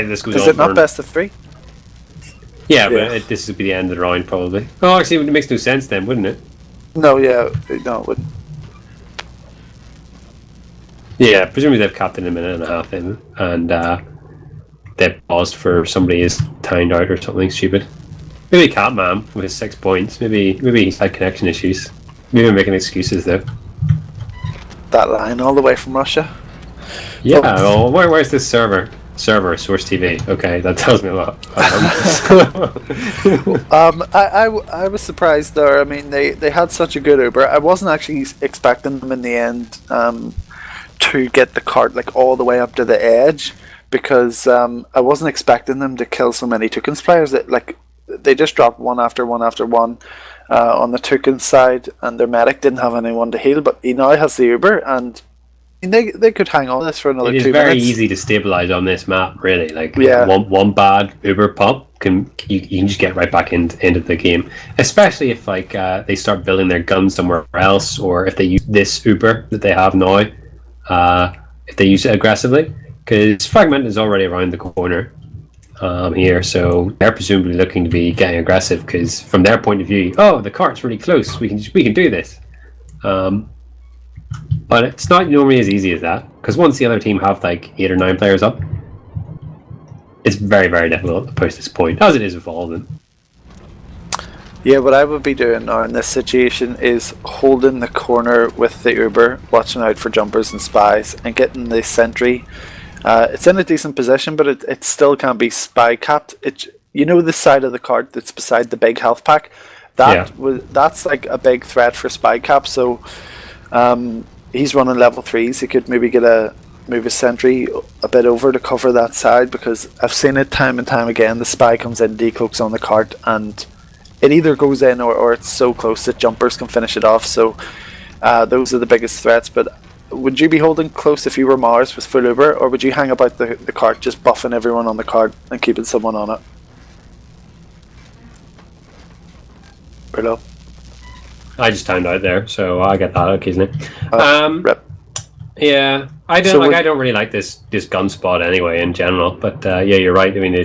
This goes on. Is it not best of 3? Yeah, but this would be the end of the round probably. Oh, actually, it makes no sense then, wouldn't it? No, it wouldn't. Yeah, presumably they've capped in a minute and a half in, and they've paused for somebody is timed out or something stupid. Maybe Catman with his 6 points. Maybe he's had connection issues. Maybe I'm making excuses though. That line all the way from Russia. Yeah. Well, where's this server? Source TV. Okay, that tells me a lot. I was surprised there. I mean, they had such a good Uber. I wasn't actually expecting them in the end to get the cart like all the way up to the edge, because I wasn't expecting them to kill so many Toucans players. They just dropped one after one after one on the Toucan side, and their medic didn't have anyone to heal. But he now has the Uber, and they could hang on this for another 2 minutes. It is very easy to stabilize on this map, really. One bad Uber pop you can just get right back into the game. Especially if they start building their guns somewhere else, or if they use this Uber that they have now, if they use it aggressively, because Fragment is already around the corner here, so they're presumably looking to be getting aggressive because from their point of view, the cart's really close. We can do this. But it's not normally as easy as that, because once the other team have 8 or 9 players up, it's very, very difficult to push this point, as it is with all of them. Yeah, what I would be doing now in this situation is holding the corner with the Uber, watching out for jumpers and spies, and getting the sentry. It's in a decent position, but it still can't be spy capped. The side of the cart that's beside the big health pack, that's like a big threat for spy cap. So he's running level 3s. He could maybe move his sentry a bit over to cover that side, because I've seen it time and time again. The spy comes in, decloaks on the cart, and it either goes in or it's so close that jumpers can finish it off. So those are the biggest threats. But would you be holding close if you were Mars with full Uber, or would you hang about the cart, just buffing everyone on the cart and keeping someone on it? Bulow? I just timed out there, so I get that occasionally. Rip. Yeah, I don't really like this gun spot anyway in general. But you're right. I mean,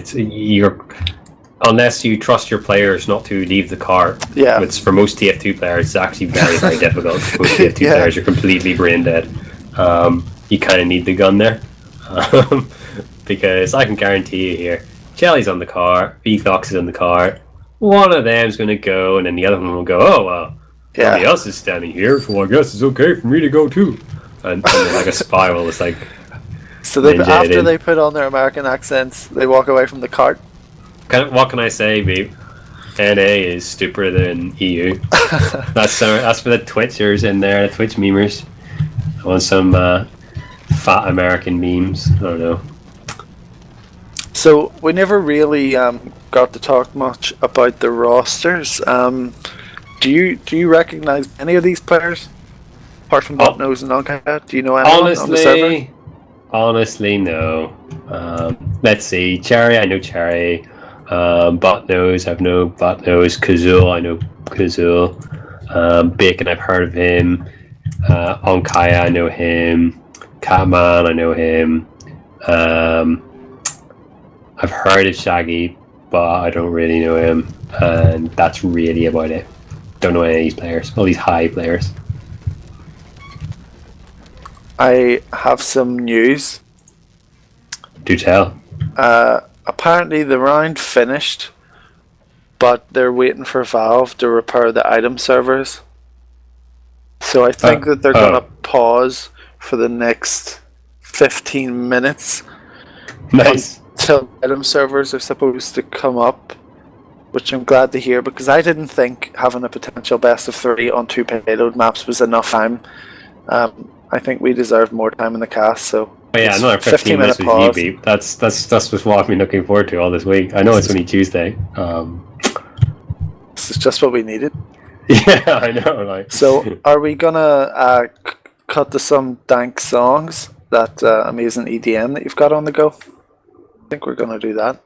unless you trust your players not to leave the car. Yeah. It's for most TF2 players, it's actually very, very difficult. Most TF2 players are completely brain dead. You kind of need the gun there, because I can guarantee you here, Jelly's on the car, Wiethoofd is on the car. One of them's going to go, and then the other one will go, oh, well, somebody else is standing here, so I guess it's okay for me to go too. And then like a spiral, it's like... So ninja it after in. they put on their American accents, they walk away from the cart. What can I say, babe? NA is stupider than EU. That's for the Twitchers in there, the Twitch memers. I want some fat American memes. I don't know. So we never really got to talk much about the rosters. Do you recognize any of these players apart from Botnose and Untitled? Do you know anyone on the server? Honestly, no. Let's see. Cherry, I know Cherry. Botnose, I've known Botnose. Kazul, I know Kazul. Bacon, I've heard of him. Onkaya, I know him. Catman, I know him. I've heard of Shaggy, but I don't really know him, and that's really about it. Don't know any of these players, all these high players. I have some news. Do tell. Apparently the round finished, but they're waiting for Valve to repair the item servers. So I think that they're going to pause for the next 15 minutes. Nice. Until item servers are supposed to come up, which I'm glad to hear, because I didn't think having a potential best of 3 on 2 payload maps was enough time. I think we deserve more time in the cast, so Another 15 minutes with pause. you, beat. That's what I've been looking forward to all this week. I know it's only Tuesday. This is just what we needed. Yeah, I know. Like, so are we gonna cut to some dank songs, that amazing EDM that you've got on the go? I think we're gonna do that.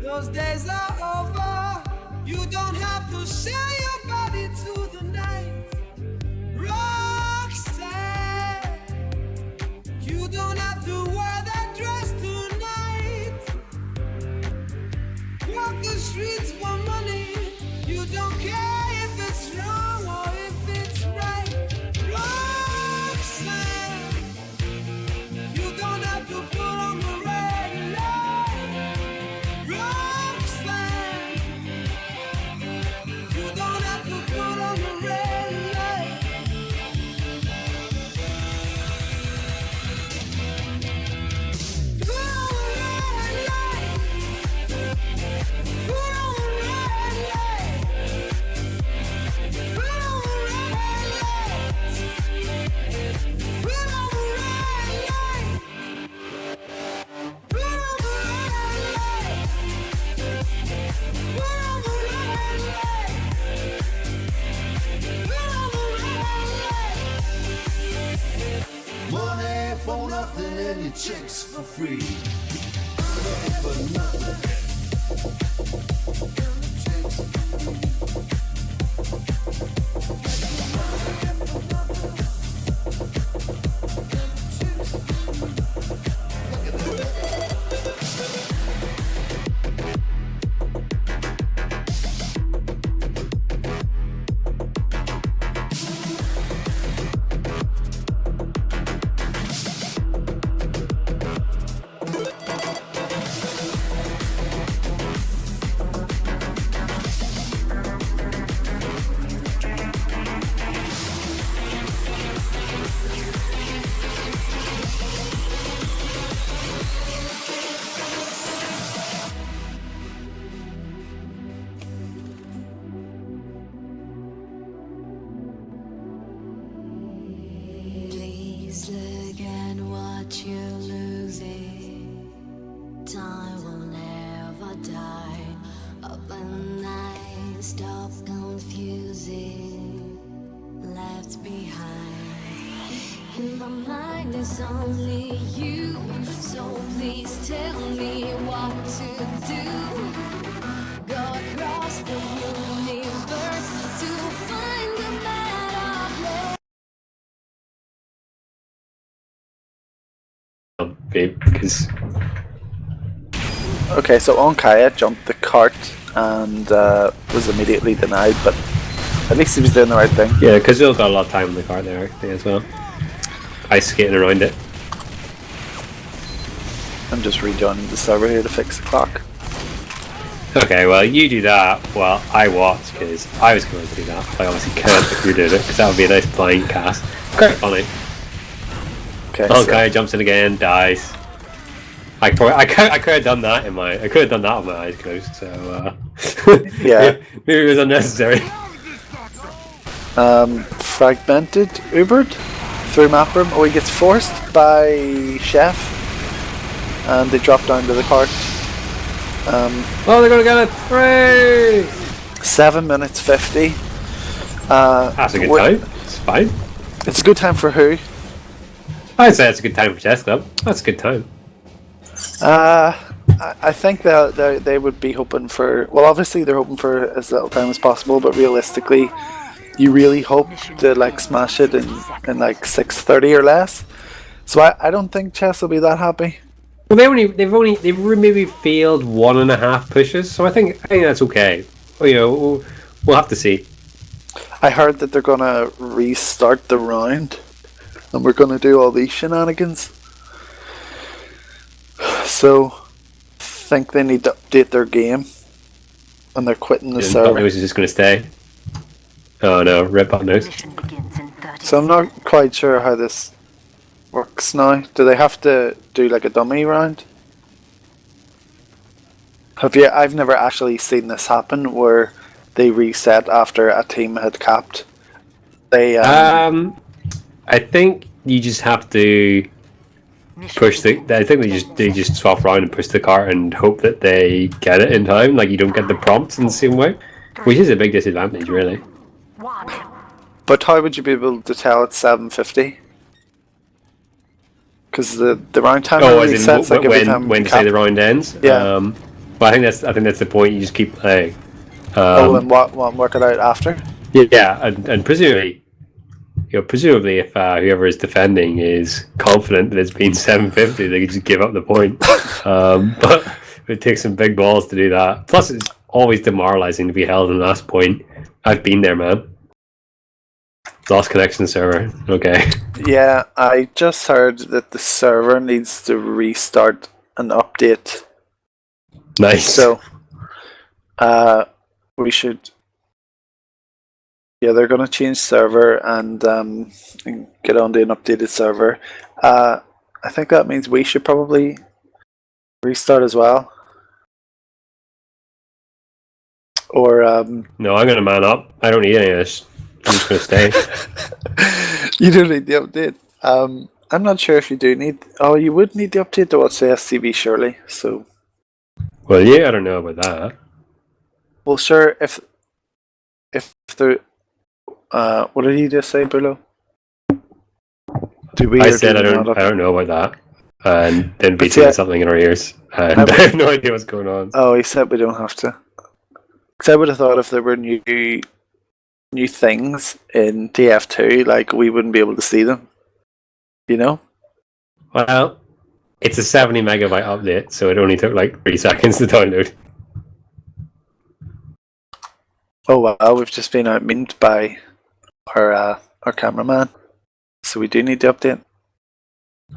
Those days are over. You don't have to sell your body to the night. Roxanne, you don't have to wear that dress tonight. Walk the streets for money. You don't care if it's wrong or if it's right. Roxanne, you don't have to put on the red light. Roxanne, you don't have to put on the red light. Put on the red light. Put on the red light. Put on the red light. Put on the red light. Put on the red light. Put on the red light. Put on the red light. Money for nothing and your chicks for free. Money for nothing. Please look at what you're losing. Time will never die. Open eyes, stop confusing. Left behind. In my mind is only you. So please tell me what to do. Go across the universe to find the better place. Because Okay, so Onkaya jumped the cart and was immediately denied, but at least he was doing the right thing. yeah, Kazil got a lot of time in the cart there actually as well. Ice skating around it. I'm just rejoining the server here to fix the clock. Okay, well you do that while I watch because I was going to do that. I obviously can't if you did it because that would be a nice blind cast. Quite funny. Okay, Okay, jumps in again, dies. I could have done that in my I could have done that with my eyes closed. So Yeah. maybe it was unnecessary. Fragmented Ubered through map room. Oh, he gets forced by Chef, and they drop down to the cart. Oh, they're gonna get it! Hooray! 7 minutes 50. That's a good time. It's fine. It's a good time for who? I'd say it's a good time for Chessclub. That's a good time. I think that they would be hoping for. Well, obviously they're hoping for as little time as possible, but realistically, you really hope to like smash it in like 6:30 or less. So I don't think Chess will be that happy. Well, they've maybe failed 1.5 pushes, so I think that's okay. Well, you know, we'll have to see. I heard that they're gonna restart the round, and we're gonna do all these shenanigans. So, I think they need to update their game, and they're quitting the server. Botnose is just going to stay. Oh no, rip Botnose. So I'm not quite sure how this works now. Do they have to do like a dummy round? I've never actually seen this happen where they reset after a team had capped. They I think you just have to push the. I think they just swap around and push the cart and hope that they get it in time. Like you don't get the prompts in the same way, which is a big disadvantage, really. But how would you be able to tell it's 7:50? Because the round timer resets like every time when to say the round ends. Yeah. But I think that's the point. You just keep playing. And work it out after. Yeah, and presumably, if whoever is defending is confident that it's been 7:50, they could just give up the point. But it takes some big balls to do that. Plus, it's always demoralizing to be held in the last point. I've been there, man. Lost connection server. Okay. Yeah, I just heard that the server needs to restart and update. Nice. So, we should. Yeah, they're gonna change server and get onto an updated server. I think that means we should probably restart as well. Or No, I'm gonna man up. I don't need any of this. I'm just gonna stay. You don't need the update. I'm not sure if you do need. Oh, you would need the update to watch the SCB, surely. So. Well, yeah, I don't know about that. Well, sure. If there, what did you just say, Bulow? Do we? I said I don't know about that, and then be saying something in our ears, and I have no idea what's going on. Oh, he said we don't have to. Because I would have thought if there were new things in TF2, like we wouldn't be able to see them. You know? Well, it's a 70 megabyte update, so it only took like 3 seconds to download. Oh wow, we've just been out-memed by our cameraman. So we do need to update.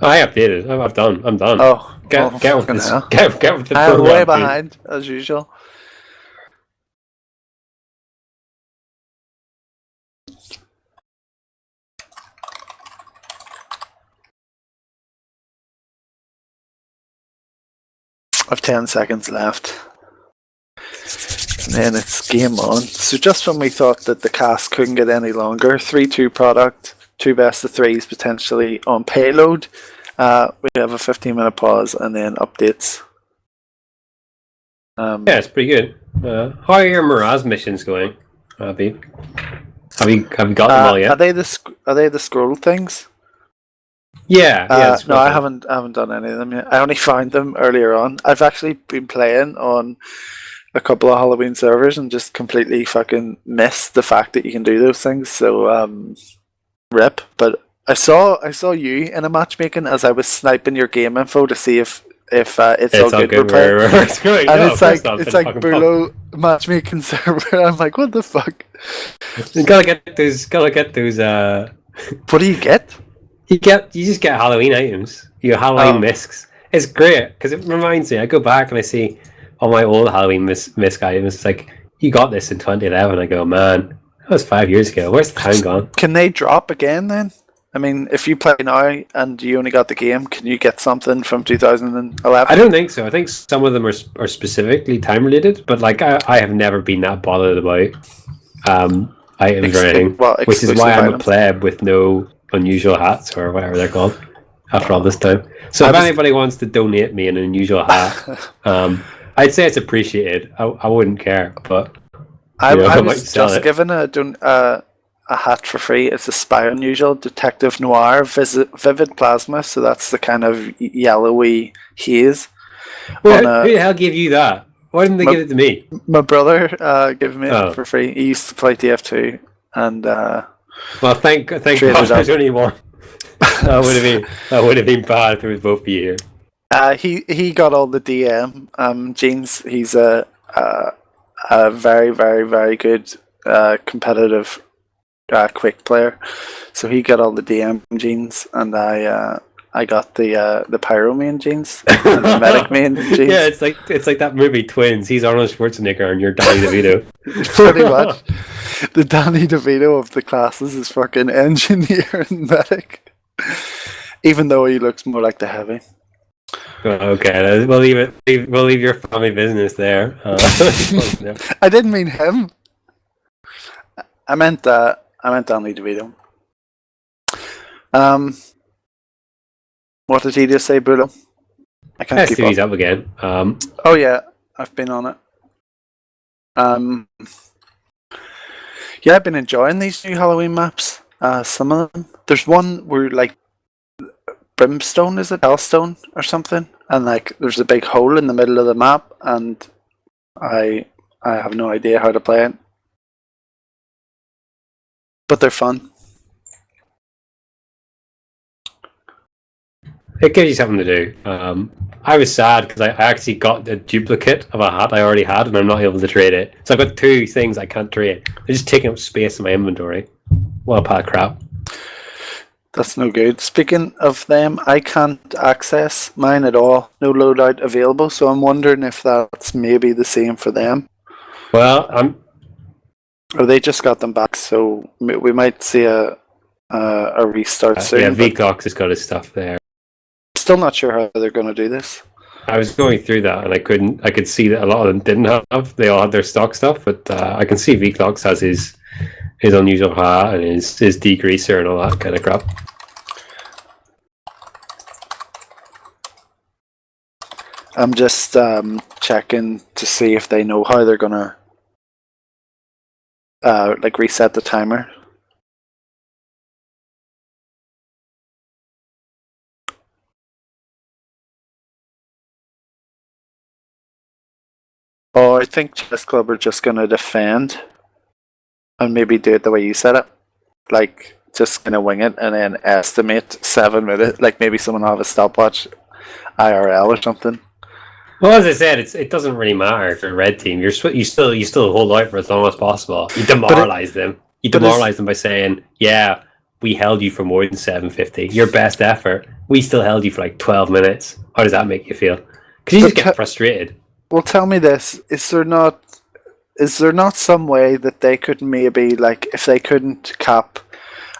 I updated. I'm done. Oh, get with this. Get with the I'm program, way please. behind as usual. I've 10 seconds left. And then it's game on. So just when we thought that the cast couldn't get any longer, 3-2 product, 2 best of 3s potentially on payload. We have a 15-minute pause and then updates. Yeah, it's pretty good. How are your Miraz missions going, Abby? Have you got them all yet? Are they the scroll things? Yeah. No, I haven't done any of them yet. I only found them earlier on. I've actually been playing on a couple of Halloween servers and just completely fucking missed the fact that you can do those things. So rip. But I saw you in a matchmaking as I was sniping your game info to see if it's all good. We're playing. And it's like Bulow matchmaking server. I'm like, what the fuck? You gotta get those. What do you get? You just get Halloween items. You get Halloween miscs. It's great because it reminds me. I go back and I see all my old Halloween misc items. It's like, you got this in 2011. I go, man, that was 5 years ago. Where's the time gone? Can they drop again then? I mean, if you play now and you only got the game, can you get something from 2011? I don't think so. I think some of them are specifically time related, but like I have never been that bothered about items or anything. Which is why I'm a pleb with no unusual hats or whatever they're called after all this time. So if anybody wants to donate me an unusual hat, I'd say it's appreciated. I wouldn't care, but I, You know, I I might was sell just it. given a hat for free. It's a Spy Unusual Detective Noir Vivid Plasma, so that's the kind of yellowy haze. Well, On a, who the hell gave you that? Why didn't they My- give it to me? my brother gave me it Oh. for free. He used to play TF2 and Well, thank God Traded there's up. only one. That would have been bad if it was both of you here. he got all the DM genes. He's a very very very good competitive quick player. So he got all the DM genes, and I got the pyro main genes and the medic main genes. Yeah, it's like that movie Twins. He's Arnold Schwarzenegger and you're Danny DeVito. Pretty much. The Danny DeVito of the classes is fucking engineer and medic. Even though he looks more like the heavy. Okay, we'll leave it. We'll leave your family business there. I didn't mean him. I meant Danny DeVito. What did he just say, Bulow? I can't keep STV's up. up again. Oh yeah, I've been on it. Yeah, I've been enjoying these new Halloween maps. Some of them. There's one where like Brimstone, is it Hellstone or something? And like there's a big hole in the middle of the map, and I have no idea how to play it. But they're fun. It gives you something to do. I was sad because I actually got a duplicate of a hat I already had, and I'm not able to trade it. So I've got two things I can't trade. They're just taking up space in my inventory. What a pile of crap. That's no good. Speaking of them, I can't access mine at all. No loadout available, so I'm wondering if that's maybe the same for them. Well, Or they just got them back, so we might see a restart soon. yeah, but VClox has got his stuff there. still not sure how they're going to do this. I was going through that and I could see that a lot of them didn't have. They all had their stock stuff, but I can see VClox has his unusual hat and his degreaser and all that kind of crap. I'm just checking to see if they know how they're going to like reset the timer. Oh, I think Chessclub are just going to defend and maybe do it the way you said it. Like, just going to wing it and then estimate 7 minutes. Like, maybe someone will have a stopwatch IRL or something. Well, as I said, it doesn't really matter if you're a red team. You still hold out for as long as possible. You demoralize them. You demoralize them by saying, "Yeah, we held you for more than 750. Your best effort. We still held you for like 12 minutes." How does that make you feel? Because you just get frustrated. Well, tell me this: is there not some way that they could maybe, like, if they couldn't cap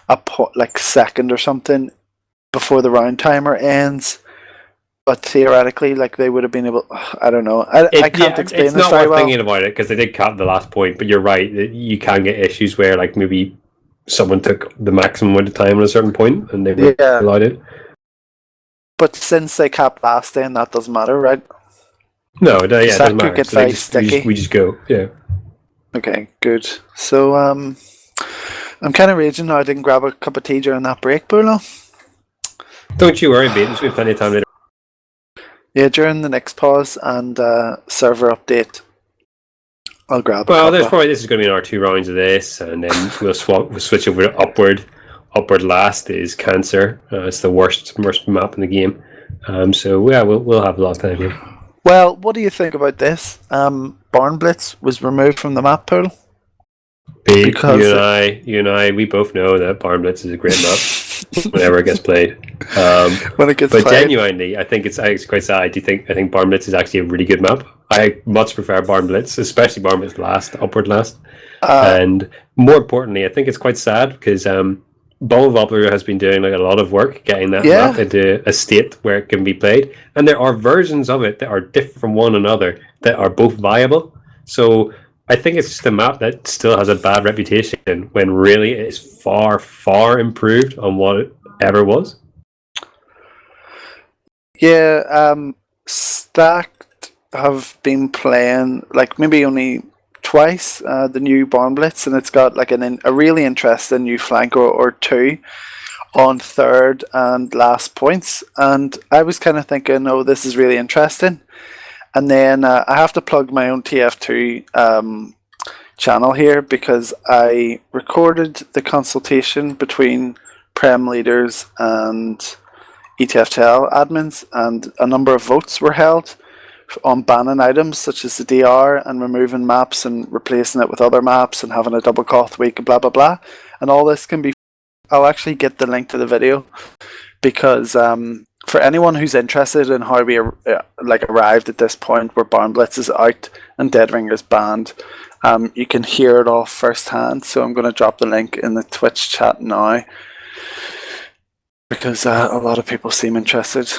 a like second or something before the round timer ends, but theoretically, like, they would have been able. I don't know. I can't explain it's this not very worth well. thinking about it because they did cap the last point. But you're right. You can get issues where like maybe someone took the maximum amount of time at a certain point and they were allowed it. But since they capped last, then that doesn't matter, right? No, it doesn't matter. Get So very sticky. we just go. Yeah. Okay, good. So I'm kind of raging now. I didn't grab a cup of tea during that break, Bulow. Don't you worry, babe. There's been plenty of time later. Yeah, during the next pause and server update, I'll grab. Well, this is going to be our 2 rounds of this, and then we'll switch over to upward. Upward last is Cancer. It's the worst map in the game. So yeah, we'll have a lot of time here. Well, what do you think about this? Barn Blitz was removed from the map pool. Because you and I, we both know that Barn Blitz is a great map whenever it gets played. When it gets but played. Genuinely, I think it's quite sad. I think Barn Blitz is actually a really good map. I much prefer Barn Blitz, especially Barn Blitz Upward last. And more importantly, I think it's quite sad because Ball Wobbler has been doing like a lot of work getting that map into a state where it can be played, and there are versions of it that are different from one another that are both viable. So I think it's just a map that still has a bad reputation when really it is far, far improved on what it ever was. Yeah, Stacked have been playing like maybe only twice, the new Barn Blitz, and it's got like a really interesting new flank or two on third and last points. And I was kind of thinking, oh, this is really interesting. And then I have to plug my own TF2 channel here because I recorded the consultation between Prem leaders and ETF2L admins, and a number of votes were held on banning items such as the DR and removing maps and replacing it with other maps and having a double cost week and blah blah blah. And all this can be, I'll actually get the link to the video because for anyone who's interested in how we arrived at this point where Barn Blitz is out and Dead Ringer is banned, you can hear it all firsthand. So I'm going to drop the link in the Twitch chat now because a lot of people seem interested.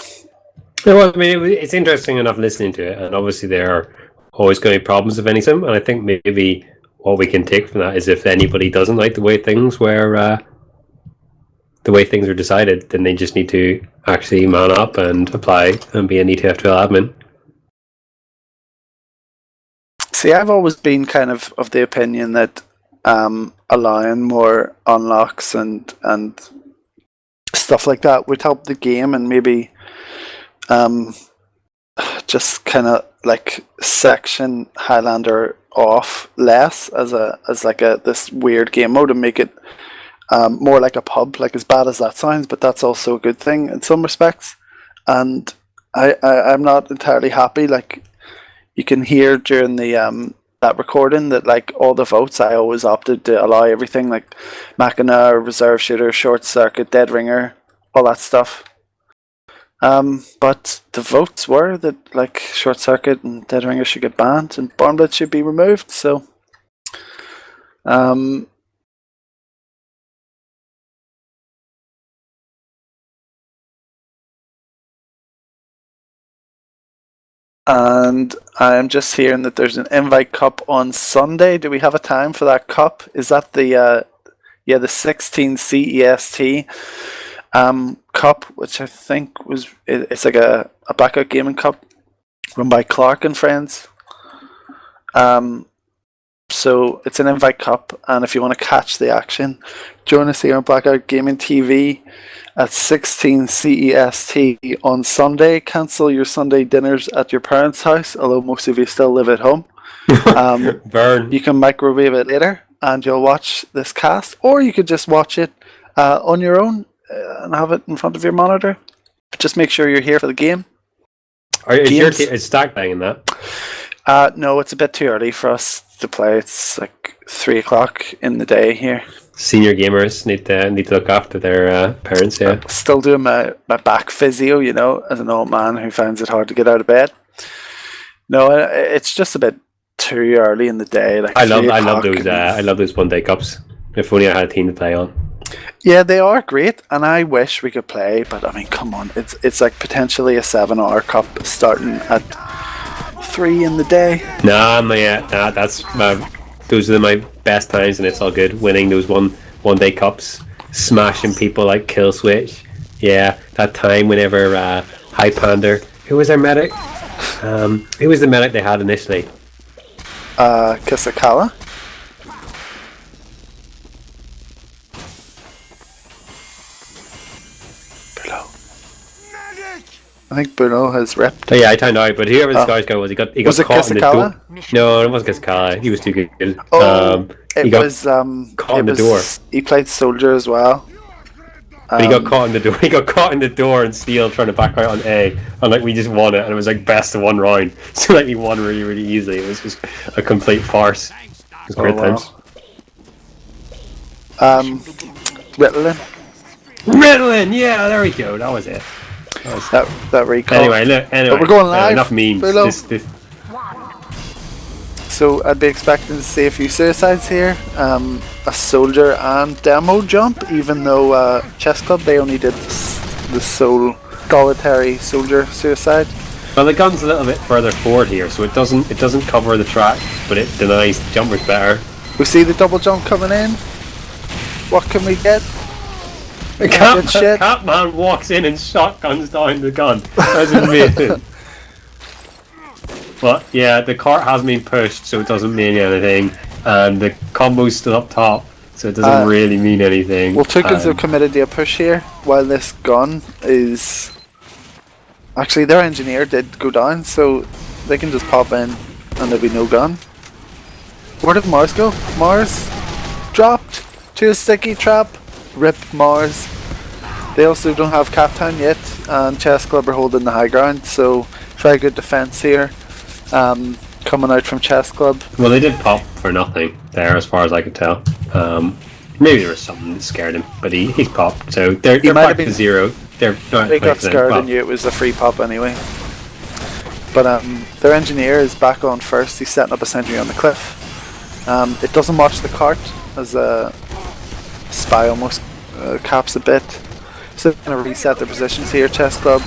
Well, I mean, it's interesting enough listening to it, and obviously there are always going to be problems of any sort. And I think maybe what we can take from that is if anybody doesn't like the way things were. The way things are decided, then they just need to actually man up and apply and be an ETF2L admin. See, I've always been kind of the opinion that allowing more unlocks and stuff like that would help the game, and maybe just kind of like section Highlander off less as this weird game mode and make it more like a pub, like as bad as that sounds, but that's also a good thing in some respects. And I'm not entirely happy. Like you can hear during the that recording that like all the votes, I always opted to allow everything like Machina, Reserve Shooter, Short Circuit, Dead Ringer, all that stuff. But the votes were that like Short Circuit and Dead Ringer should get banned and Barn Blitz should be removed. So and I'm just hearing that there's an invite cup on Sunday. Do we have a time for that cup? Is that the 16 CEST cup, which I think it's like a Blackout Gaming Cup run by Clark and friends. So it's an invite cup, and if you want to catch the action, join us here on Blackout Gaming TV at 16 CEST on Sunday. Cancel your Sunday dinners at your parents' house, although most of you still live at home. Burn. You can microwave it later and you'll watch this cast, or you could just watch it on your own and have it in front of your monitor. But just make sure you're here for the game. Is Stack playing in that? No, it's a bit too early for us to play. It's like 3 o'clock in the day here. Senior gamers need to look after their parents. Yeah, still doing my back physio, you know, as an old man who finds it hard to get out of bed. No, it's just a bit too early in the day. Like I love those 1 day cups. If only I had a team to play on. Yeah, they are great, and I wish we could play. But I mean, come on, it's like potentially a 7-hour cup starting at 3 in the day. Nah, those are my best times, and it's all good. Winning those one day cups, smashing people like Kill Switch. Yeah, that time whenever High Pander, who was our medic? Who was the medic they had initially? Kisakala. Bulow. I think Bulow has repped. Oh, yeah, I turned out, but whoever this guy's guy was, he got caught in the door. No, it wasn't Kisakala. He was too good. He got caught in the door. He played soldier as well. But he got caught in the door. He got caught in the door and Steel trying to back out on A, and like we just won it, and it was like best of 1 round. So like we won really, really easily. It was just a complete farce. It was great times. Ritalin, yeah, there we go. That was it. That recall. Anyway, but we're going live. Enough memes. So I'd be expecting to see a few suicides here. A soldier and demo jump, even though Chessclub they only did the solitary soldier suicide. Well, the gun's a little bit further forward here, so it doesn't cover the track, but it denies the jumpers better. We see the double jump coming in. What can we get? The Catman walks in and shotguns down the gun. That's amazing. Well, yeah, the cart hasn't been pushed, so it doesn't mean anything, and the combo's still up top, so it doesn't really mean anything. Well, Toucans have committed to a push here, while this gun is... Actually, their engineer did go down, so they can just pop in and there'll be no gun. Where did Mars go? Mars dropped to a sticky trap. Rip Mars. They also don't have Captain yet, and Chessclub are holding the high ground, so very good defense here. Coming out from Chessclub. Well, they did pop for nothing there, as far as I could tell. Maybe there was something that scared him, but he's popped, so they're back to 0. They got scared and knew it was a free pop anyway. But their engineer is back on first. He's setting up a sentry on the cliff. It doesn't watch the cart as a spy almost caps a bit. So they're going to reset their positions here, Chessclub.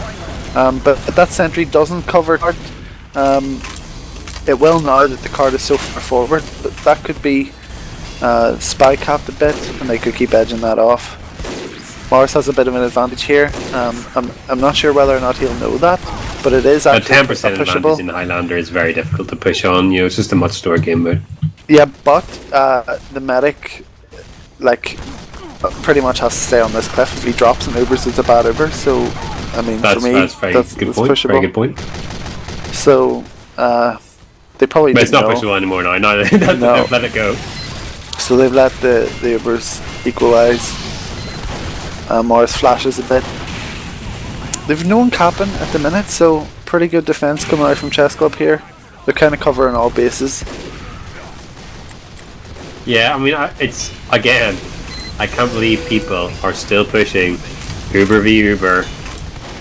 But that sentry doesn't cover cart. It will now that the cart is so far forward. But that could be spy capped a bit, and they could keep edging that off. Mars has a bit of an advantage here. I'm not sure whether or not he'll know that, but it is actually a 10% advantage in Highlander is very difficult to push on. You know, it's just a much slower game mode. Yeah, but the medic, like, pretty much has to stay on this cliff. If he drops and Ubers, it's a bad Uber. So, I mean, for me, that's pushable. Very good point. So, they probably. But it's not pushable anymore now. No, they've let it go. So they've let the Ubers equalise. Mars flashes a bit. They've no one capping at the minute, so pretty good defense coming out from Chessclub here. They're kind of covering all bases. Yeah, I mean, it's again, I can't believe people are still pushing Uber v Uber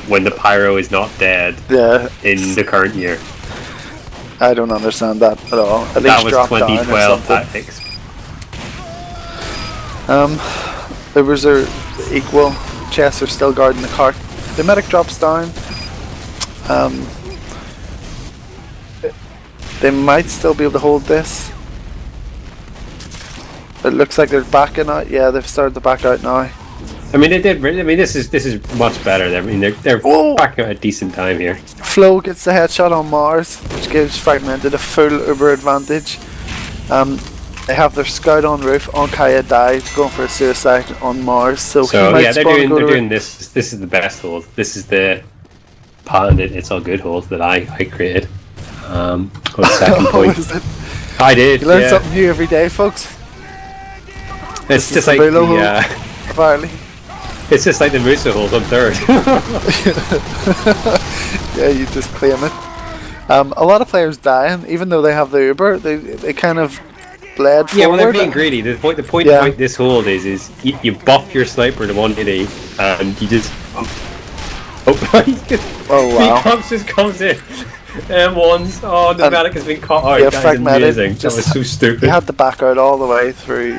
when the pyro is not dead. Yeah, in the current year. I don't understand that at all. At that least was 2012 tactics. Ubers are equal. Chess are still guarding the cart. The medic drops down. They might still be able to hold this. It looks like they're backing out. Yeah, they've started to back out now. I mean, they did. I mean, this is much better. I mean, they're backing out a decent time here. Flo gets the headshot on Mars, which gives Fragmented a full Uber advantage. They have their scout on roof. On Kaya died, going for a suicide on Mars. So yeah, they're doing this. This is the best hold. This is the patented "it's all good" hold that I created. The second point. Is it? I did. You learn something new every day, folks. It's just like the apparently. It's just like the Musa hold on third. Yeah, you just claim it. A lot of players dying, even though they have the Uber. They kind of bled forward. Yeah, well, they're being greedy. The point about this hold is you buff your sniper to 180 and you just oh wow! He just comes in. M1s. Oh, the medic has been caught out. Yeah, that is amazing. That was so stupid. He had to back out all the way through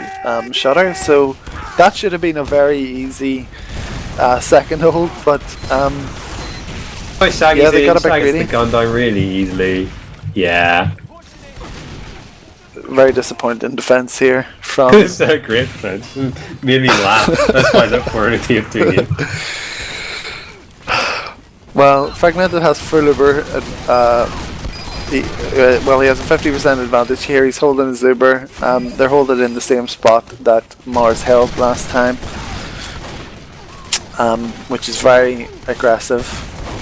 shutter, so that should have been a very easy second hold. But yeah, they got a bit greedy. The gun down really easily. Yeah. Very disappointing defense here from. It's a great defense. Made me laugh. That's why I look for a TF2 game. Well, Fragmented has full Uber. He has a 50% advantage here. He's holding his Uber. They're holding in the same spot that Mars held last time, which is very aggressive.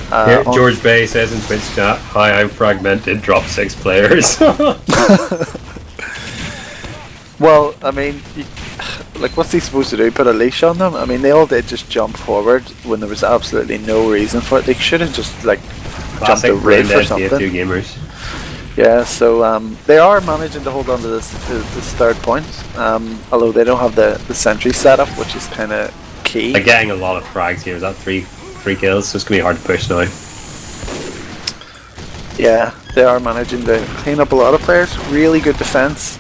Here, George Bay says in Twitch chat, "Hi, I'm Fragmented. Drop 6 players." Well, I mean, like, what's he supposed to do? Put a leash on them? I mean, they all did just jump forward when there was absolutely no reason for it. They should have just, like, jumped a roof or something. TF2 gamers. Yeah, so they are managing to hold on to this third point, although they don't have the sentry setup, which is kind of key. They're getting a lot of frags here. Is that three kills? So it's going to be hard to push now. Yeah, they are managing to clean up a lot of players. Really good defense.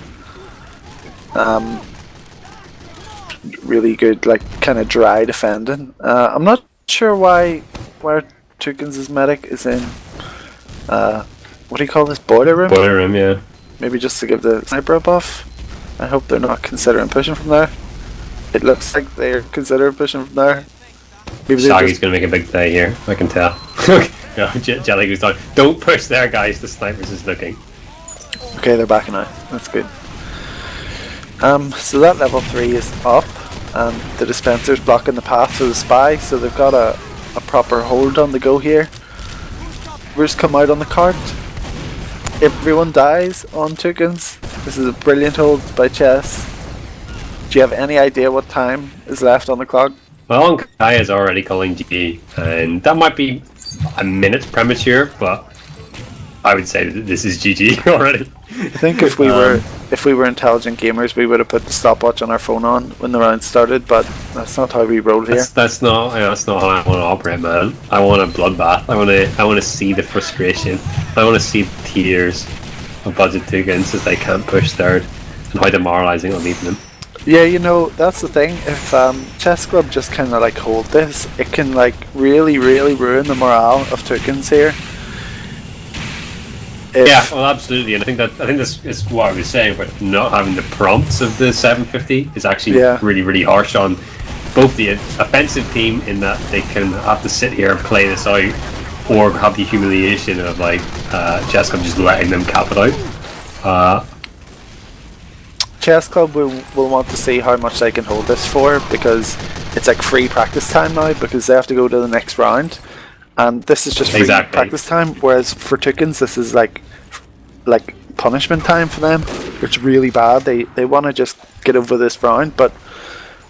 Really good, like, kind of dry defending. I'm not sure why Toucans' medic is in what do you call this, boiler room? Boiler room, yeah. Maybe just to give the sniper a buff. I hope they're not considering pushing from there. It looks like they're considering pushing from there. Shaggy's gonna make a big play here, I can tell. No, Jelly goes down. Don't push there, guys. The snipers is looking. Okay, they're backing out. That's good. So that level 3 is up, and the dispenser's blocking the path for the spy, so they've got a proper hold on the go here. We've come out on the cart. Everyone dies on Toucans. This is a brilliant hold by Chess. Do you have any idea what time is left on the clock? Well, Kai is already calling GG, and that might be a minute premature, but I would say that this is GG already. I think if we were intelligent gamers, we would have put the stopwatch on our phone on when the round started, but that's not how we roll here. That's not how I want to operate, man. I want a bloodbath. I want to see the frustration. I want to see the tears of budget Toucans as they can't push third, and how demoralising it'll be for them. Yeah, you know, that's the thing. If Chessclub just kind of like hold this, it can like really, really ruin the morale of Toucans here. Yeah, well, absolutely, and I think this is what I was saying about not having the prompts of the 750 is actually really, really harsh on both the offensive team in that they can have to sit here and play this out, or have the humiliation of like Chessclub just letting them cap it out. Chessclub will want to see how much they can hold this for, because it's like free practice time now, because they have to go to the next round, and this is just free practice time, whereas for Toucans this is like punishment time for them. It's really bad. They want to just get over this round, but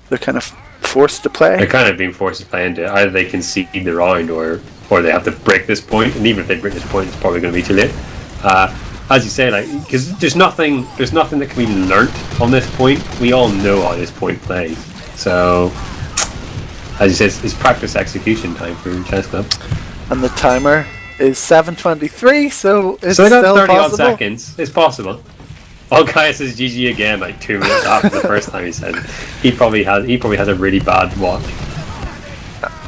they're kind of forced to play. They're kind of being forced to play into it. Either they concede the round, or they have to break this point, and even if they break this point, it's probably going to be too late. As you say, like, because there's nothing that can be learnt on this point. We all know how this point plays. So, as you said, it's practice execution time for Chessclub. And the timer is 7:23, so it's so they got still 30 possible. odd seconds. It's possible. Oh, Kai says GG again, like 2 minutes after the first time he said it. He probably has a really bad watch.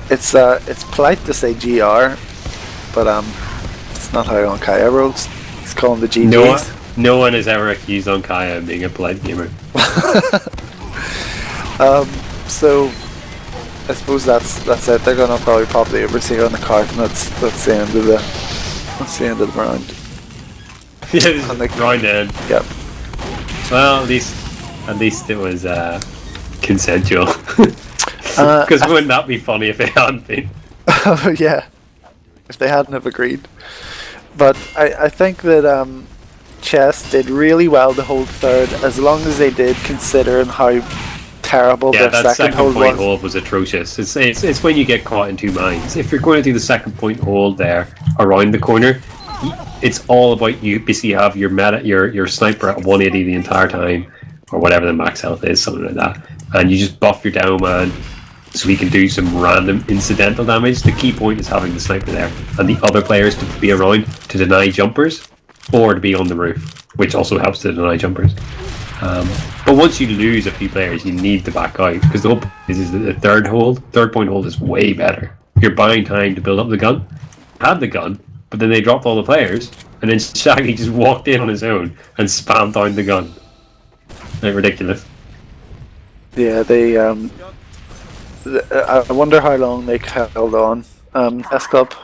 It's polite to say GR, but it's not how Onkaya rolls. He's calling the GGs. No one has ever accused Onkaya of being a polite gamer. So I suppose that's it. They're gonna probably pop the overseer on the cart, and that's the end of the round. Yeah, the round end. Yep. Well, at least it was consensual. Because wouldn't that be funny if it hadn't been? Oh yeah, if they hadn't have agreed. But I think that Chess did really well to hold third, as long as they did, considering how terrible their second hold point was. hold was atrocious. It's when you get caught in two minds. If you're going to do the second point hold there around the corner, it's all about you basically have your sniper at 180 the entire time, or whatever the max health is, something like that, and you just buff your down man so he can do some random incidental damage. The key point is having the sniper there and the other players to be around to deny jumpers, or to be on the roof, which also helps to deny jumpers. But once you lose a few players, you need to back out, because the whole point is that the third point hold is way better. You're buying time to build up the gun. Had the gun, but then they dropped all the players, and then Shaggy just walked in on his own and spammed down the gun. Like, ridiculous. Yeah, they. I wonder how long they held on. Chessclub.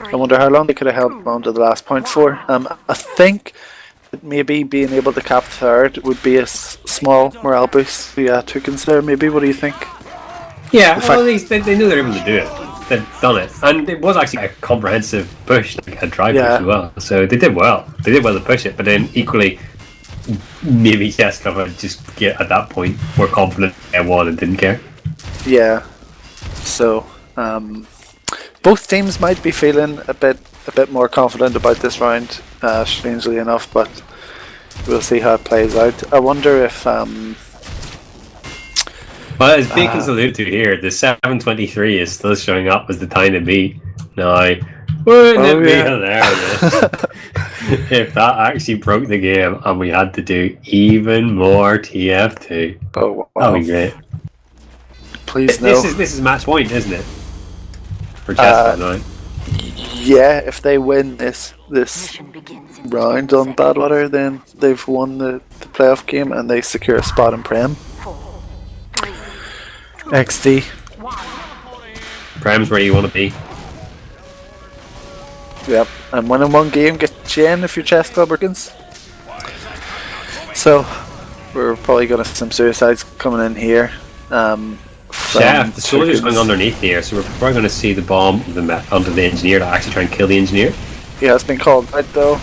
I wonder how long they could have held on to the last point for. I think that maybe being able to cap third would be a small morale boost. Yeah, Toucans there. Maybe. What do you think? Yeah, well, at least they knew they were able to do it. They'd done it, and it was actually a comprehensive push, like a drive push as well. So they did well. They did well to push it, but then equally, maybe Chessclub would just get at that point more confident they won and didn't care. Yeah. So both teams might be feeling a bit more confident about this round, strangely enough, but we'll see how it plays out. I wonder if well, as Bacon's alluded to here, the 7:23 is still showing up as the time to beat. Now, wouldn't it be hilarious if that actually broke the game and we had to do even more TF2? Oh, wow. That'd be great. Please no. This is match point, isn't it? For Chessclub, right? Yeah, if they win this round on Badwater, then they've won the playoff game and they secure a spot in Prem. XD. Prem's where you want to be. Yep, and winning one game gets you in if you're Chessclub Toucans. So we're probably going to have some suicides coming in here. Yeah, the soldier's going underneath here, so we're probably going to see the bomb onto the engineer to actually try and kill the engineer. He has been called out though.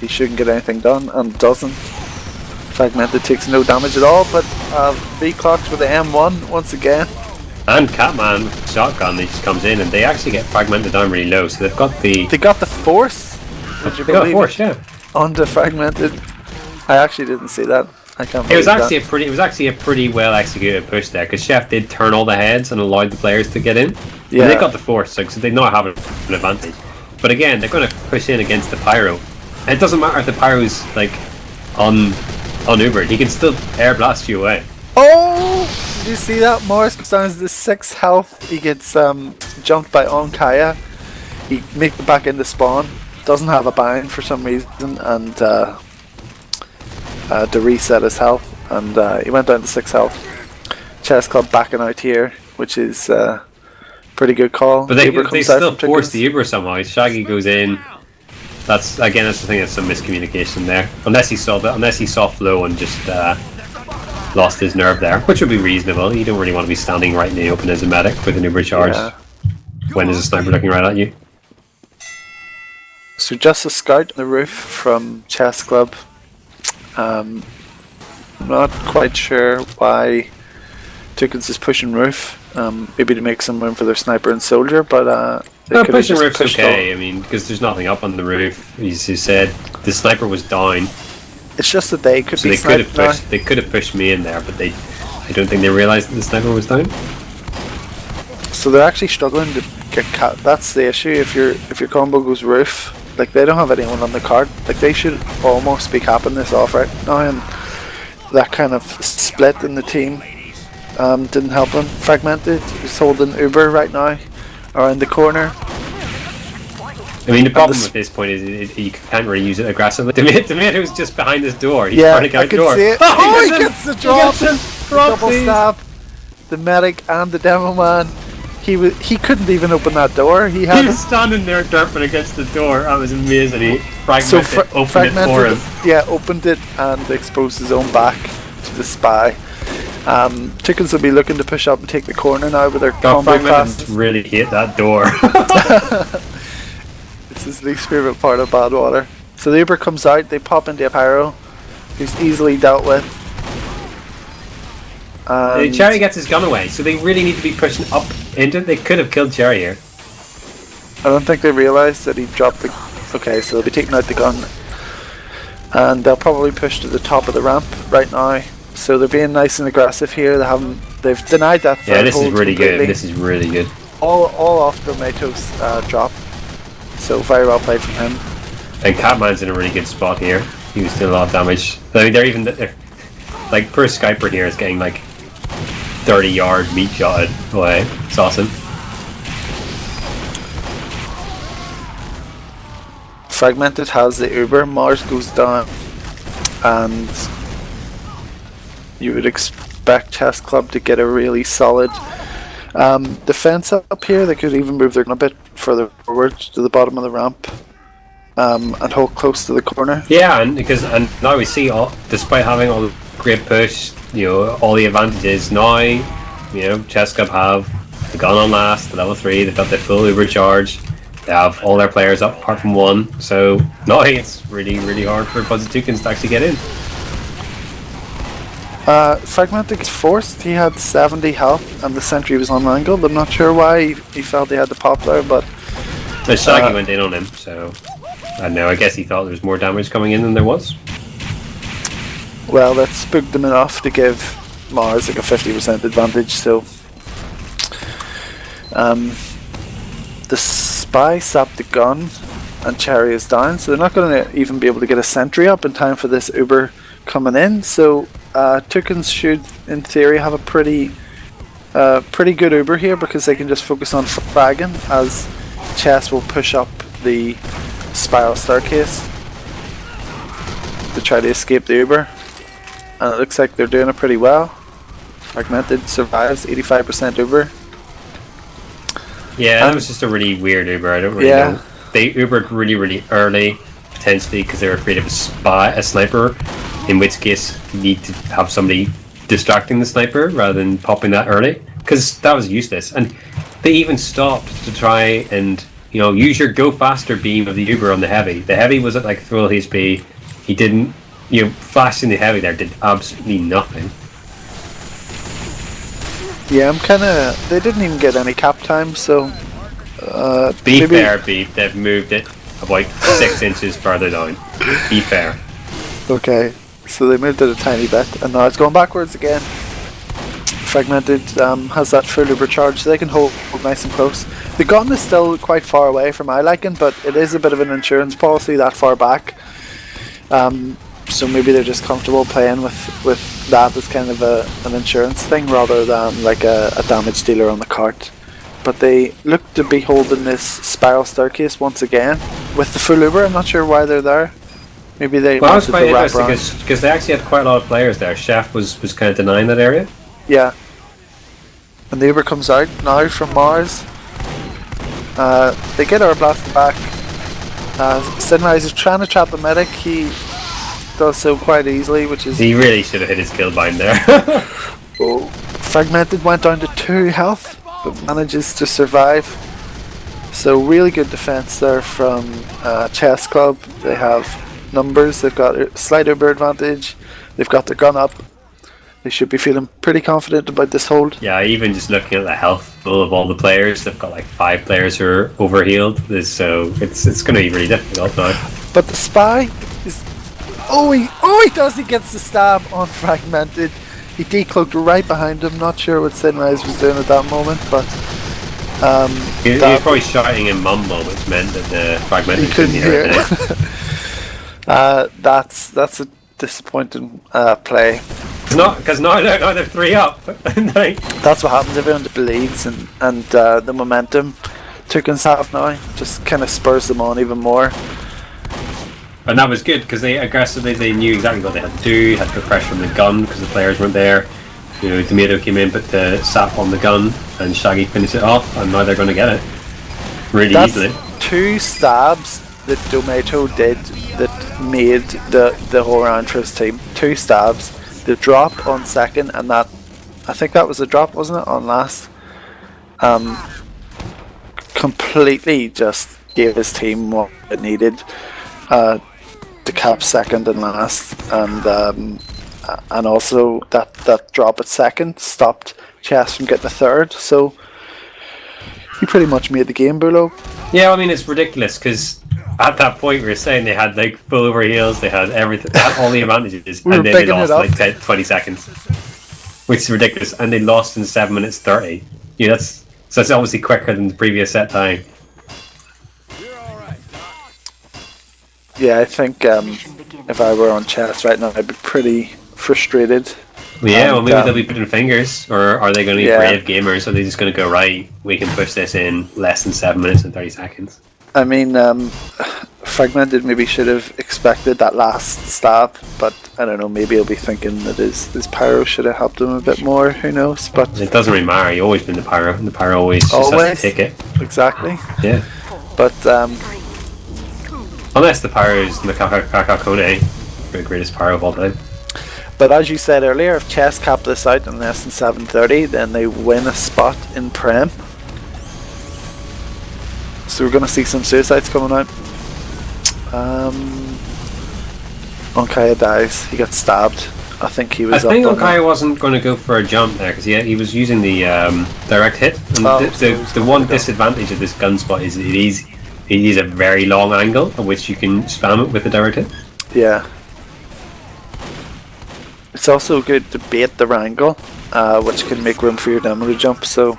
He shouldn't get anything done, and doesn't. Fragmented takes no damage at all, but V-clocked with the M1 once again. And Catman with the shotgun, he just comes in, and they actually get fragmented down really low, so they've got the... They got the force. Would you They got believe force, it? yeah. Onto fragmented. I actually didn't see that. I can't. It was believe actually that. it was actually a pretty well executed push there, because Chef did turn all the heads and allowed the players to get in. Yeah. And they got the force, so they not have an advantage. But again, they're going to push in against the pyro. And it doesn't matter if the pyro's like unubered, he can still air blast you away. Oh! Did you see that? Morris goes down to the 6 health. He gets jumped by Onkaya. He makes it back into spawn. Doesn't have a bind for some reason, and to reset his health. And he went down to 6 health. Chessclub backing out here, which is pretty good call. But they Uber comes still out from force the Toucans. Uber somehow. Shaggy goes in. That's the thing. That's some miscommunication there. Unless he saw Flow and just lost his nerve there, which would be reasonable. You don't really want to be standing right in the open as a medic with an Uber charge when there's a sniper looking right at you. So just a scout on the roof from Chessclub. Not quite sure why Toucans is pushing roof. Maybe to make some room for their sniper and soldier, but they could have Pushing just roof's pushed okay. all. I mean, because there's nothing up on the roof. As you said, the sniper was down, It's just that they could so be they could have sniped now. pushed. They could have pushed me in there, but I don't think they realised that the sniper was down. So they're actually struggling to get cat. That's the issue. If your combo goes roof, like they don't have anyone on the card. Like they should almost be capping this off right now, and that kind of split in the team didn't help him. Fragmented is holding Uber right now around the corner. I mean, the problem with this point is you can't really use it aggressively. Tomato's just behind this door. He's Yeah, trying to get I out can the door. see it. Oh, he gets the drop. He gets him. Drop, Double please. stab. The medic and the demo man. He couldn't even open that door. He had He was standing there derping against the door. That was amazing. He so fragmented, opened fragmented. it for him. Yeah, opened it and exposed his own back to the spy. Toucans will be looking to push up and take the corner now with their combo Fragmented classes. really hate that door. It's his least favourite part of Badwater. So the Uber comes out, they pop into a pyro, who's easily dealt with. Cherry gets his gun away, so they really need to be pushing up into it. They could have killed Cherry here. I don't think they realised that he dropped the... Okay, so they'll be taking out the gun. And they'll probably push to the top of the ramp right now. So they're being nice and aggressive here. They've denied that Yeah, third this is hold really completely. good. This is really good. All off the Wiethoofd's drop. So very well played from him. And Catman's in a really good spot here. He was doing a lot of damage. I mean, they're like per Skyper here is getting like 30-yard meat shotted away. It's awesome. Fragmented has the Uber. Mars goes down, and you would expect Chessclub to get a really solid defense up here. They could even move their gun a bit further forward to the bottom of the ramp and hold close to the corner. Yeah, and now we see, despite having all the great push, all the advantages now, Chessclub have the gun on last, the level 3, they've got the full Uber charge, they have all their players up apart from one, so now it's really, really hard for Fuzzy Toucans to actually get in. Fragmented gets forced. He had 70 health and the sentry was unangled. I'm not sure why he felt he had to pop there, but The Shaggy went in on him, so I don't know, I guess he thought there was more damage coming in than there was. well, that spooked him enough to give Mars like a 50% advantage. So the spy sapped the gun and Cherry is down, so they're not going to even be able to get a sentry up in time for this Uber coming in. So Toucans should, in theory, have a pretty good Uber here because they can just focus on fragging as Chess will push up the spiral staircase to try to escape the Uber, and it looks like they're doing it pretty well. Fragmented survives 85% Uber. Yeah, that was just a really weird Uber, I don't really know they Ubered really early, potentially because they were afraid of a sniper, in which case you need to have somebody distracting the sniper rather than popping that early, because that was useless. And they even stopped to try and use your go faster beam of the Uber on the heavy. The heavy was at like full HP. He didn't, flashing the heavy there did absolutely nothing. Yeah, I'm kind of. They didn't even get any cap time, so. Be fair, Beef. They've moved it about 6 inches further down. Be fair. Okay, so they moved it a tiny bit, and now it's going backwards again. Fragmented has that full Uber charge, so they can hold nice and close. The gun is still quite far away from my liking, but it is a bit of an insurance policy that far back. So maybe they're just comfortable playing with that as kind of an insurance thing rather than like a damage dealer on the cart. But they look to be holding this spiral staircase once again with the full Uber. I'm not sure why they're there. Maybe they Well, that was wanted quite to wrap interesting around. because they actually had quite a lot of players there. Chef was kind of denying that area. Yeah. And the Uber comes out now from Mars. They get our blasted back. Sunrise is trying to trap the medic. He does so quite easily, which is... He really should have hit his kill bind there. Oh. Fragmented went down to 2 health, but manages to survive. So really good defense there from Chessclub. They have numbers, they've got a slight Uber advantage, they've got their gun up. They should be feeling pretty confident about this hold. Yeah, even just looking at the health pool of all the players, they've got like 5 players who are overhealed, so it's going to be really difficult now. But the spy is... he gets the stab on Fragmented. He decloaked right behind him. Not sure what Sinrise was doing at that moment, but He was probably shouting in mumble, which meant that the Fragmented he couldn't hear it. it. That's a disappointing play. Because now they're 3 up. Like, That's what happens. Everyone believes, and the momentum Toucans have now just kind of spurs them on even more. and that was good because they knew exactly what they had to do. Had to put pressure on the gun because the players weren't there. Tomato came in, put the sap on the gun, and Shaggy finished it off, and now they're going to get it really easily. 2 stabs that Tomato did that made the whole round for his team. 2 stabs. The drop on second, and I think that was a drop, wasn't it, on last? Completely just gave his team what it needed to cap second and last, and also that drop at second stopped Chess from getting a third. So he pretty much made the game, Bulow. Yeah, I mean it's ridiculous because at that point we were saying they had like full over heals, they had everything, they had all the advantages, We and were then they bigging it lost up. like 10, 20 seconds, which is ridiculous. And they lost in 7 minutes 30. That's obviously quicker than the previous set time. Yeah, I think if I were on Chess right now, I'd be pretty frustrated. Yeah, well, And, maybe they'll be putting fingers, or are they going to be brave gamers? Are they just going to go, right, we can push this in less than 7 minutes and 30 seconds? I mean, Fragmented maybe should have expected that last stab, but I don't know, maybe he'll be thinking that his pyro should have helped him a bit more, who knows, but... It doesn't really matter, you've always been the pyro, and the pyro always just has to take it. Exactly. Yeah. But, Unless the pyro is Kakakone, the greatest pyro of all time. but as you said earlier, if Chess cap this out in less than 7:30, then they win a spot in Prem. So we're going to see some suicides coming out. Onkaya dies. He got stabbed. I think he was I think up on Okai wasn't going to go for a jump there because he was using the direct hit. And the one disadvantage of this gun spot is it is a very long angle at which you can spam it with a direct hit. Yeah. It's also good to bait the wrangle, which can make room for your demo to jump. So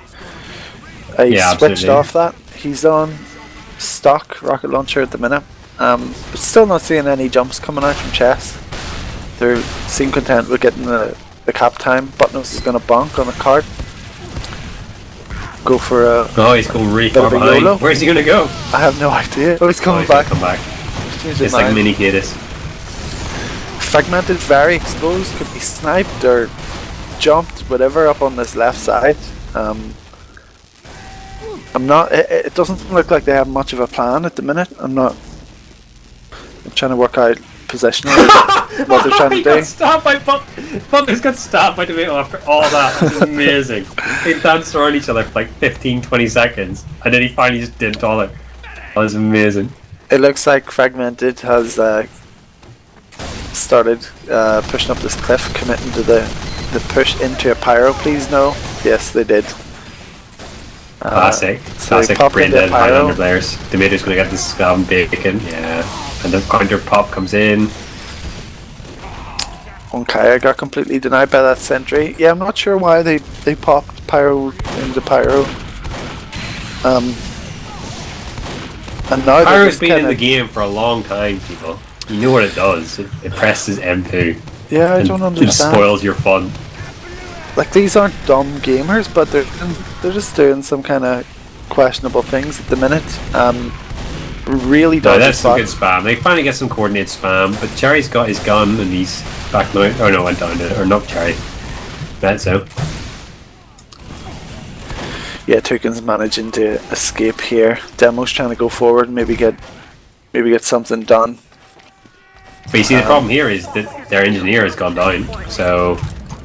I switched absolutely. off that. He's on stock rocket launcher at the minute, but still not seeing any jumps coming out from Chess. They seem content with getting the cap time. Butnos is going to bonk on the cart. Go for a... Oh, he's going really Bit far of a behind. YOLO. Where's he going to go? I have no idea. Oh, he's coming He's gonna back. come back. Changed his It's like mind. mini Cadis. Fragmented, very exposed, could be sniped or jumped, whatever, up on this left side. I'm not. It doesn't look like they have much of a plan at the minute. I'm trying to work out positionally what they're trying to He do. got stopped by Butler's got stopped by Tomato after all that. It was amazing. They danced around each other for like 15-20 seconds, and then he finally just did taller. That was amazing. It looks like Fragmented has started pushing up this cliff, committing to the push into a pyro. Please no. Yes, they did. Classic. so they Classic popped brain into dead pyro. Highlander players. Tomato's gonna get the scum bacon, yeah. And the counter pop comes in. Onkaya got completely denied by that sentry. Yeah, I'm not sure why they popped pyro into pyro. And now they're Pyro's just been in kinda, the game for a long time, people. You know what it does. It presses M2. Yeah, I and don't It understand. spoils your fun. Like, these aren't dumb gamers, but they're just doing some kind of questionable things at the minute. Really No, dodgy that's some spot. good spam. They finally get some coordinated spam, but Cherry's got his gun and he's back now. Oh no, went down to, or not Cherry. That's so. Yeah, Toucans managing to escape here. Demo's trying to go forward and maybe get something done. But you see, the problem here is that their engineer has gone down, so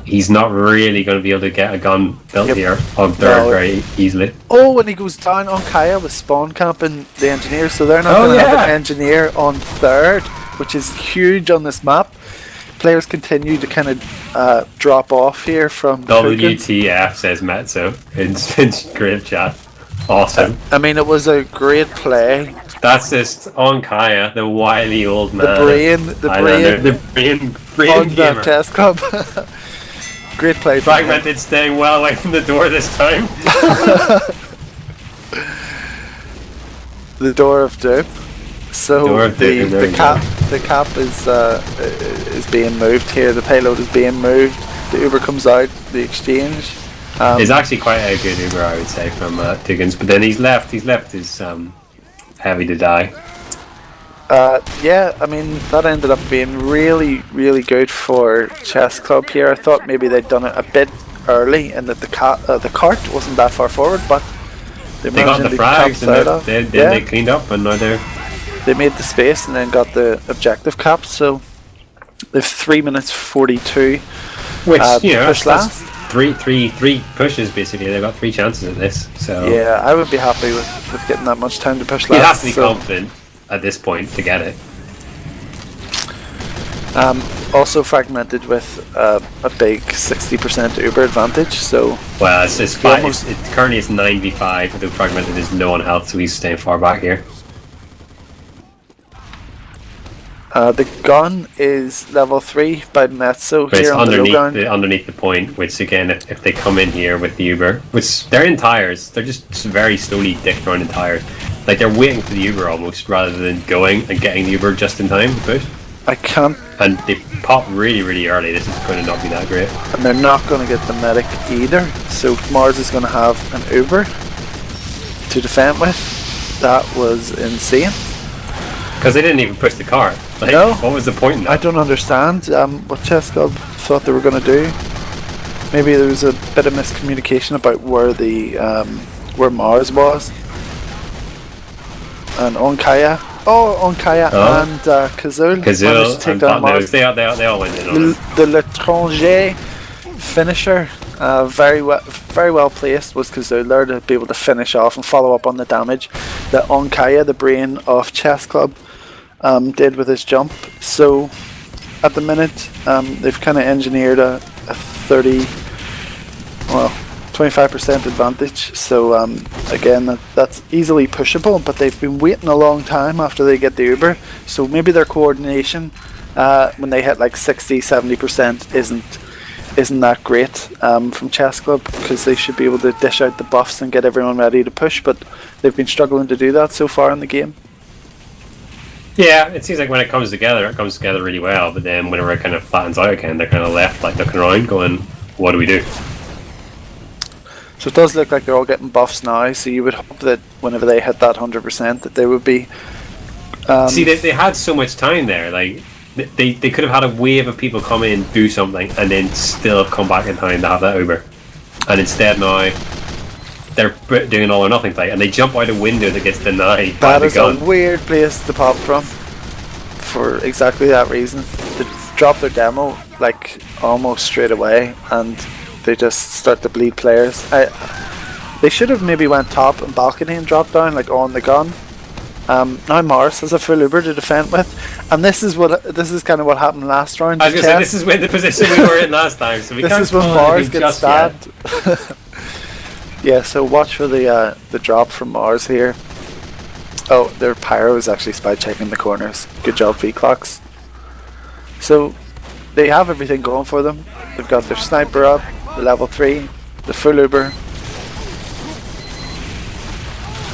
he's not really going to be able to get a gun built Yep. here on third No. very easily. Oh, when he goes down on Kaya with spawn camping the engineer, so they're not Oh, going to have yeah. an engineer on third, which is huge on this map. Players continue to kind of drop off here from Toucans. WTF, says Metzo in great chat. Awesome. I mean, it was a great play. That's just on Kaya, the wily old man. The brain brain on that gamer. Chessclub. Great play. from him. Fragmented, staying well away from the door this time. The door of doom. So Door of doom, there you go. the cap is being moved here. The payload is being moved. The Uber comes out. The exchange. It's actually quite a good Uber, I would say, from Toucans. But then he's left his heavy to die. Yeah, I mean, that ended up being really, really good for Chessclub here. I thought maybe they'd done it a bit early and that the cart wasn't that far forward, but They got the frags and they cleaned up, and now they made the space and then got the objective cap. So they've 3 minutes 42. which you know push that's last. three pushes basically. They got 3 chances at this, so Yeah, I would be happy with getting that much time to push you last. have to be so, confident at this point to get it. also fragmented with a big 60% Uber advantage. So Well, it's fine. almost- It's currently it's 9v5. The fragmented is no on health, so he's staying far back here. the gun is level 3 by Metzo But it's here on the low ground. underneath the point, which again, if they come in here with the Uber, which they're in tires, they're just very slowly dicked around in tires. Like they're waiting for the Uber almost, rather than going and getting the Uber just in time to push. I can't, And they pop really, really early. This is going to not be that great. and they're not going to get the medic either. So Mars is going to have an Uber to defend with. That was insane. Because they didn't even push the car. Like, No. what was the point in I that? don't understand what Chessclub thought they were going to do. Maybe there was a bit of miscommunication about where the where Mars was. And Onkaya. Onkaya Oh. and Kazul. managed Kazil to take and down Mars. Potnose, they all went in on it. The L'étranger finisher, very well placed was Kazul there to be able to finish off and follow up on the damage that Onkaya, the brain of Chessclub, did with his jump. So at the minute, they've kind of engineered a 25% advantage. So again, that's easily pushable, but they've been waiting a long time after they get the Uber. So maybe their coordination when they hit like 60-70% isn't that great from Chessclub, because they should be able to dish out the buffs and get everyone ready to push, but they've been struggling to do that so far in the game. Yeah, it seems like when it comes together really well, but then whenever it kind of flattens out again, they're kind of left like looking around going, what do we do? So it does look like they're all getting buffs now, so you would hope that whenever they hit that 100% that they would be See, they had so much time there, like they could have had a wave of people come in, do something, and then still come back in time to have that Uber. And instead now, they're doing an all or nothing play, and they jump out a window that gets denied by That the is gun. a weird place to pop from. For exactly that reason, they drop their demo like almost straight away, and they just start to bleed players. They should have maybe went top and balcony and dropped down like on the gun. Now Morris has a full Uber to defend with, and this is kind of what happened last round. I was going to say, this is the position we were in last time, so we this can't is when call Mars anything gets just yet. stabbed. Yeah, so watch for the drop from Mars here. Oh, their pyro is actually spy checking the corners. Good job, V-Clocks. So they have everything going for them. They've got their sniper up, the level 3, the full Uber.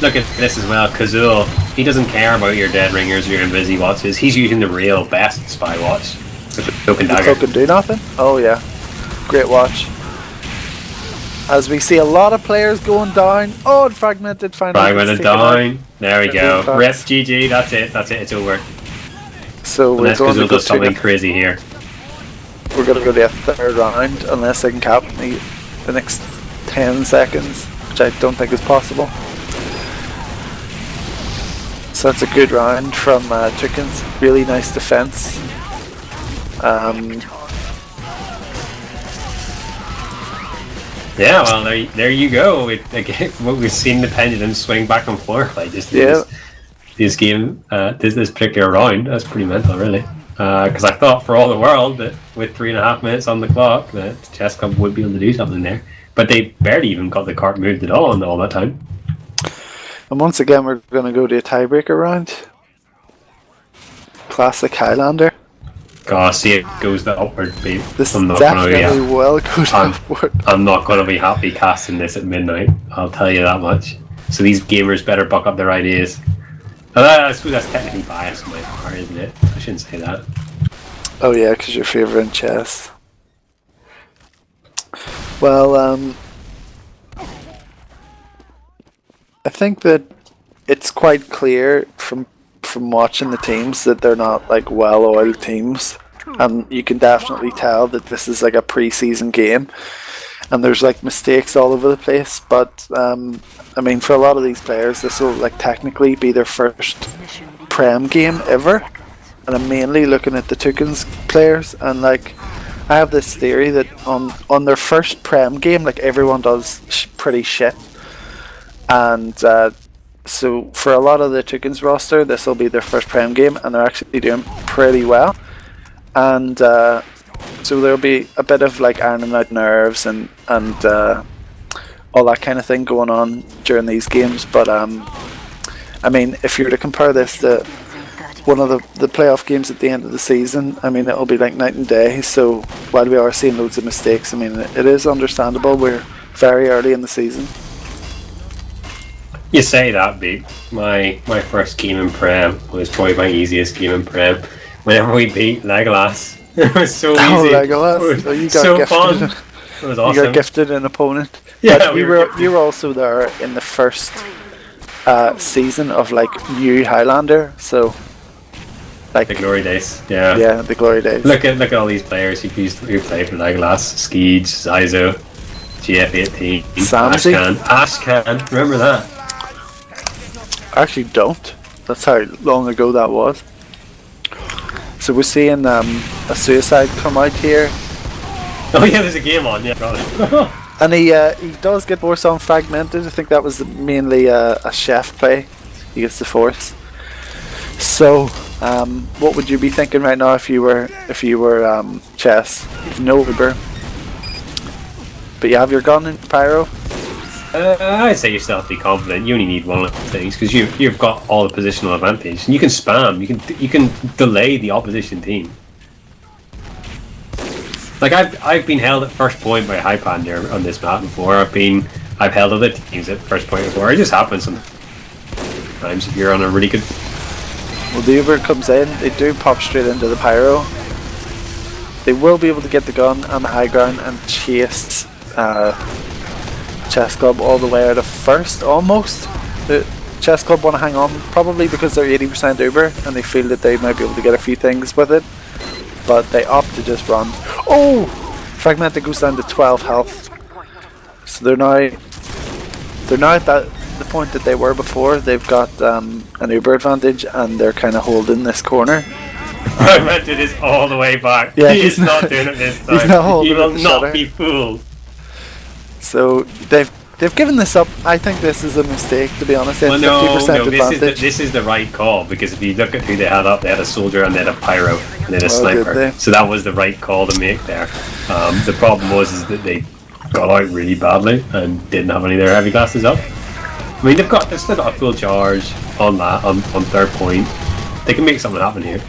Look at this as well, Kazul. He doesn't care about your dead ringers or your invisi watches. He's using the real best spy watch. With the token The dagger. token do nothing? Oh yeah. Great watch. As we see a lot of players going down. Oh, and fragmented finally. Fragmented down. There we go. Good Rip talks. GG. That's it. It's over. So we're Unless going to Kazul go does something to crazy here. we're going to go to a third round unless they can cap the next 10 seconds, which I don't think is possible. So that's a good round from Toucans. Really nice defense. Yeah, well, there you go. Again, we've seen the pendulum swing back and forth like just this game, this particular round. That's pretty mental, really. Because I thought for all the world that with 3.5 minutes on the clock that Chessclub would be able to do something there, but they barely even got the cart moved at all in all that time. And once again, we're going to go to a tiebreaker round. Classic Highlander. God, see it goes the upward beat. This I'm not gonna definitely be, will go downward. I'm not going to be happy casting this at midnight. I'll tell you that much. So these gamers better buck up their ideas. I suppose that's technically biased on my part, isn't it? I shouldn't say that. Oh yeah, because you're favouring chess. Well, I think that it's quite clear from watching the teams that they're not like well-oiled teams, and you can definitely tell that this is like a pre-season game, and there's like mistakes all over the place. But I mean, for a lot of these players, this will like technically be their first Prem game ever, and I'm mainly looking at the Toucans players, and like I have this theory that on their first Prem game, like everyone does pretty shit, and so for a lot of the Toucans roster, this will be their first Prem game, and they're actually doing pretty well. And so there'll be a bit of like ironing out nerves and all that kind of thing going on during these games. But I mean, if you were to compare this to one of the playoff games at the end of the season, I mean, it'll be like night and day. So while we are seeing loads of mistakes, I mean, it is understandable. We're very early in the season. You say that, Beat. My first game in Prem was probably my easiest game in Prem. Whenever we beat Legolas, it was so easy. Oh, Legolas! Oh, you got so gifted. fun. It was awesome. You got gifted an opponent. Yeah, but we you were also there in the first season of like new Highlander, so like The glory days. Yeah. yeah, the glory days. Look at all these players who play for Legolas: Skeege, Zyzo, GF18, Samsey. Ashcan. Remember that? I actually don't. That's how long ago that was. So we're seeing a suicide come out here, Oh yeah, there's a game on. Yeah, probably. and he does get force on fragmented. I think that was mainly a chef play. He gets the force. So what would you be thinking right now if you were chess? You've no Uber, but you have your gun in pyro. I'd say yourself be confident. You only need one of the things because you've got all the positional advantage, and you can spam. You can delay the opposition team. Like I've been held at first point by Highlander on this map before. I've held other teams at first point before. It just happens sometimes if you're on a really good. Well, the Uber comes in. They do pop straight into the pyro. They will be able to get the gun on the high ground and chase Chessclub all the way out of first, almost. The Chessclub want to hang on, probably because they're 80% Uber and they feel that they might be able to get a few things with it, but they opt to just run. Oh! Fragmented goes down to 12 health. So they're now they're now at the point that they were before. They've got an Uber advantage, and they're kind of holding this corner. Fragmented is all the way back. Yeah, he's not doing it this time. He's not holding he will the not shutter. be fooled. So they've given this up. I think this is a mistake, to be honest. They have 50% advantage. This is the right call, because if you look at who they had up, they had a soldier and they had a pyro and they had a Oh, did sniper. they? So that was the right call to make there. The problem was that they got out really badly and didn't have any of their heavy classes up. I mean, they've still got a full charge on that on third point. They can make something happen here.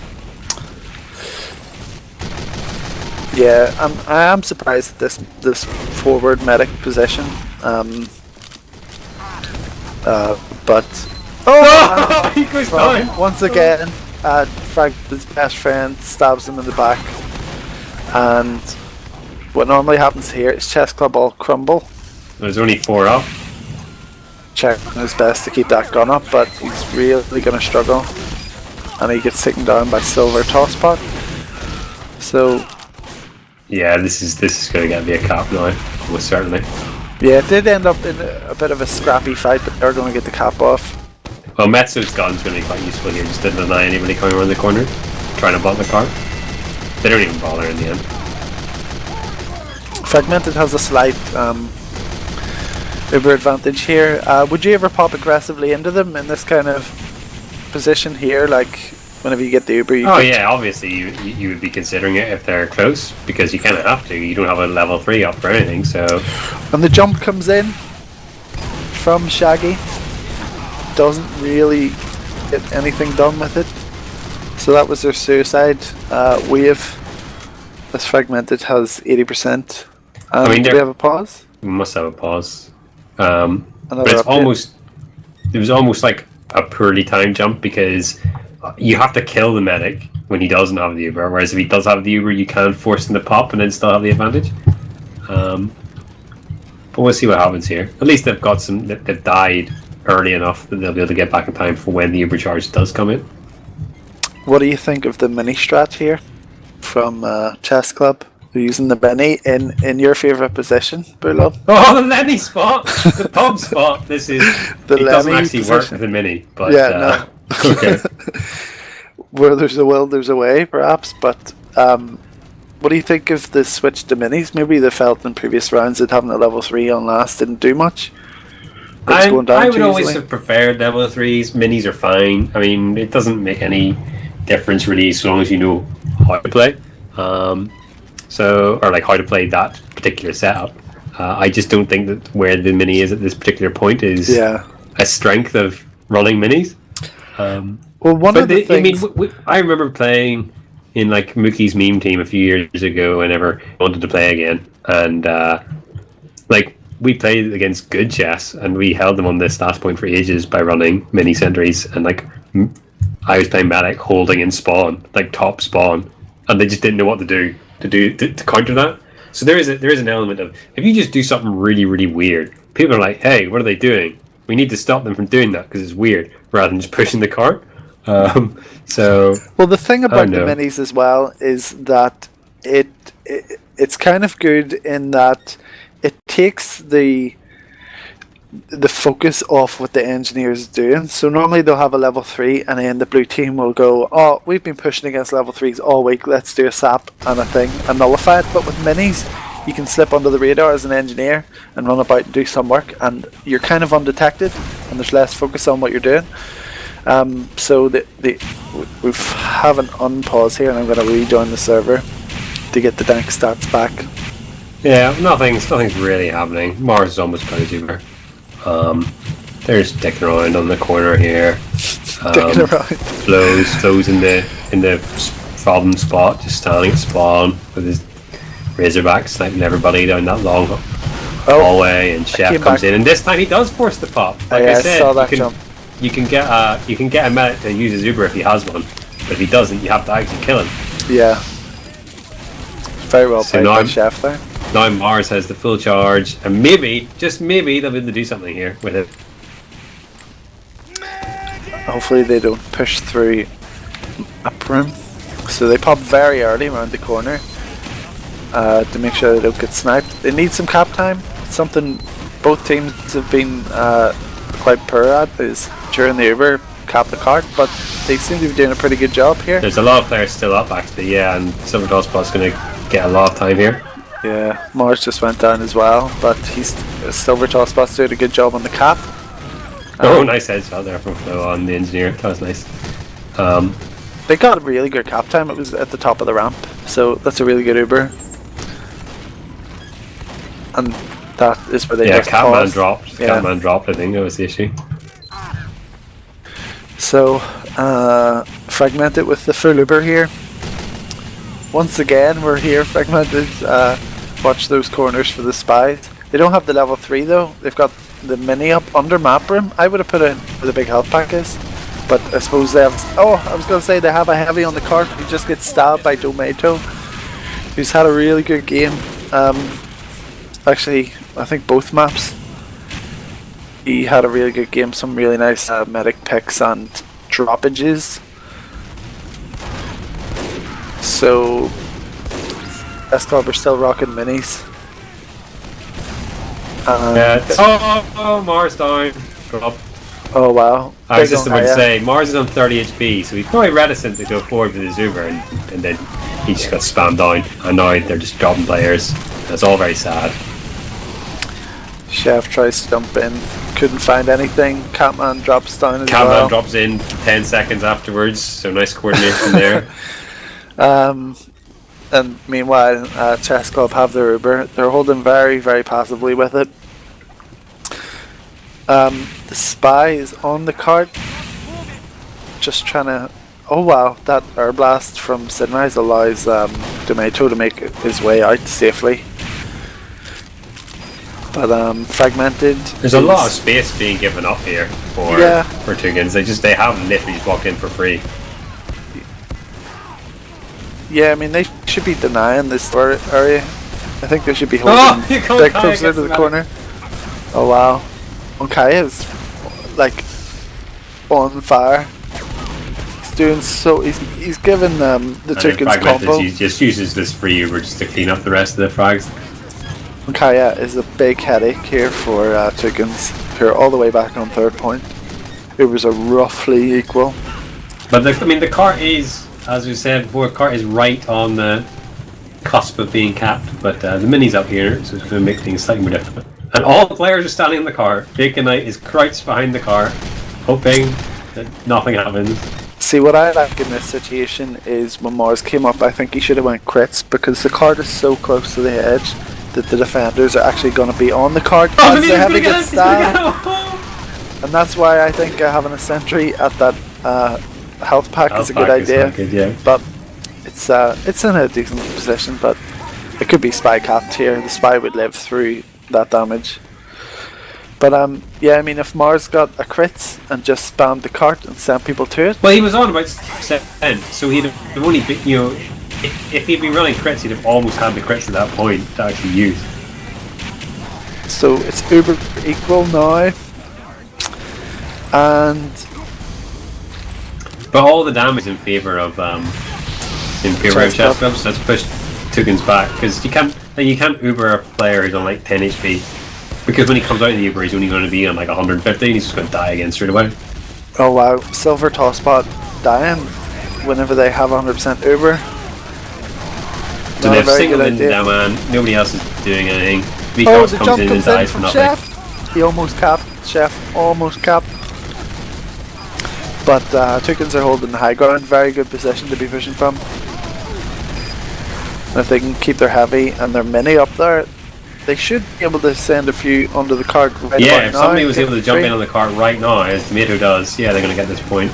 Yeah, I am surprised at this forward medic position. But He goes well, down. once again, Fragmented's best friend stabs him in the back, and what normally happens here is Chessclub all crumble. There's only 4 up. Checking his best to keep that gun up, but he's really going to struggle, and he gets taken down by Silver Tosspot. So Yeah, this is going to get me a cap now, almost certainly. yeah, it did end up in a bit of a scrappy fight, but they're going to get the cap off. Well, Metzo's gun's going to be quite useful here. Just didn't deny anybody coming around the corner, trying to block the car. They don't even bother in the end. Fragmented has a slight Uber advantage here. Would you ever pop aggressively into them in this kind of position here? Like, whenever you get the Uber, Oh yeah, obviously you would be considering it if they're close, because you kind of have to. You don't have a level 3 up for anything, so... And the jump comes in from Shaggy. Doesn't really get anything done with it. So that was their suicide wave. This Fragmented has 80%. I mean, do we have a pause? We must have a pause. Another But it's update. it was almost like a poorly timed jump, because you have to kill the medic when he doesn't have the Uber, whereas if he does have the Uber, you can force him to pop and then still have the advantage. But we'll see what happens here. At least they've got they've died early enough that they'll be able to get back in time for when the Uber charge does come in. What do you think of the mini strat here from Chessclub? They're using the Benny in your favourite position, Bulow. Oh, the Lenny spot! The pub spot! This is... The it doesn't Lenny actually work position. with the Mini, but... Yeah, no. Okay. Where there's a will, there's a way, perhaps. But what do you think of the switch to minis? Maybe they felt in previous rounds that having a level 3 on last didn't do much. It's going down I would too always easily. have preferred level 3s. Minis are fine. I mean, it doesn't make any difference really, so long as you know how to play. Or like how to play that particular setup. I just don't think that where the Mini is at this particular point is a strength of running minis. Well, one of the things... I mean, I remember playing in like Mookie's meme team a few years ago whenever I wanted to play again, and like we played against good chess and we held them on this last point for ages by running mini sentries, and like I was playing medic holding in spawn, like top spawn, and they just didn't know what to do to counter that. So there is an element of, if you just do something really, really weird, people are like, hey, what are they doing? We need to stop them from doing that because it's weird, rather than just pushing the cart. Well, the thing about the know. minis as well is that it's kind of good in that it takes the focus off what the engineer is doing. So normally they'll have a level 3 and then the blue team will go, oh, we've been pushing against level 3s all week, let's do a sap and a thing and nullify it. But with minis, you can slip under the radar as an engineer and run about and do some work, and you're kind of undetected and there's less focus on what you're doing. So we have an unpause here, and I'm going to rejoin the server to get the dank stats back. Yeah, nothing's really happening. Mars is almost got his Uber. They're just dicking around on the corner here. Dicking around. Flows in the problem spot, just standing at spawn with his Razorback sniping everybody down that long hallway, and Chef comes in, and this time he does force the pop. Like I said, saw that jump. You can get a medic to use his Uber if he has one, but if he doesn't, you have to actually kill him. Yeah. Very well played by now, Chef there. Now Mars has the full charge, and maybe, just maybe, they'll be able to do something here with it. Hopefully they don't push through up room. So they pop very early around the corner to make sure they don't get sniped. They need some cap time. It's something both teams have been quite poor at is during the Uber cap the cart, but they seem to be doing a pretty good job here. There's a lot of players still up actually, yeah, and Silver Spot's going to get a lot of time here. Yeah, Mars just went down as well, but Silver Spot's doing a good job on the cap. Nice headshot there from Flo on the engineer. That was nice. They got a really good cap time. It was at the top of the ramp, so that's a really good Uber. And that is where they just Catman paused. dropped. Yeah. Catman dropped, I think that was the issue. So, Fragmented with the full Uber here. Once again, we're here, Fragmented. Watch those corners for the spies. They don't have the level 3 though. They've got the mini up under map room. I would have put it where the big health pack is. But I suppose they have... Oh, I was going to say they have a heavy on the cart who just gets stabbed by Tomato, who's had a really good game. Actually, I think both maps. He had a really good game. Some really nice medic picks and droppages. So, Chessclub are still rocking minis. Mars down. Drop. Oh wow. I was just about to say, Mars is on 30 HP, so he's probably reticent to go forward with his Uber, and then he just got spammed down, and now they're just dropping players. That's all very sad. Chef tries to jump in, couldn't find anything. Catman drops down as well. Catman drops in 10 seconds afterwards, so nice coordination there. And meanwhile, Chessclub have their Uber. They're holding very, very passively with it. The spy is on the cart, just trying to... Oh wow, that air blast from Sidney's allows Tomato to make his way out safely. But Fragmented... There's a lot of space being given up here for Toucans. They have literally just walked in for free. Yeah, I mean they should be denying this area. I think they should be holding bit closer to the corner. Oh wow. Unkaya is like on fire. He's doing so. He's given the Toucans combo. He just uses this free Uber just to clean up the rest of the frags. Unkaya is a big headache here for Toucans, who are all the way back on 3rd point. Ubers are roughly equal. But the cart is, as we said before, the cart is right on the cusp of being capped. But the mini's up here, so it's going to make things slightly more difficult. And all the players are standing in the car. Bacon Knight is crouched behind the car, hoping that nothing happens. See, what I like in this situation is when Mars came up, I think he should have went crits, because the card is so close to the edge that the defenders are actually going to be on the card as they have to get stabbed. And that's why I think having a sentry at that health pack is a good idea. But it's in a decent position, but it could be spy capped here. The spy would live through that damage. But yeah, I mean, if Mars got a crit and just spammed the cart and sent people to it. Well, he was on about 7, so he'd have only been, if he'd been running crits, he'd have almost had the crits at that point to actually use. So it's Uber equal now, and but all the damage in favour of Chessclub, so let's push Toucans back, because you can't Uber a player who's on like 10 HP, because when he comes out of the Uber he's only going to be on like 150 and he's just going to die again straight away. Oh wow, Silver Tosspot dying whenever they have 100% Uber. So they've singled in down, man. Nobody else is doing anything. The jump comes in from Chef. He almost capped. Chef almost capped. But Toucans are holding the high ground. Very good position to be pushing from. And if they can keep their heavy and their mini up there, they should be able to send a few onto the cart right yeah, about if now. somebody was able to jump in on the cart right now, as Tomato does, yeah, they're going to get this point.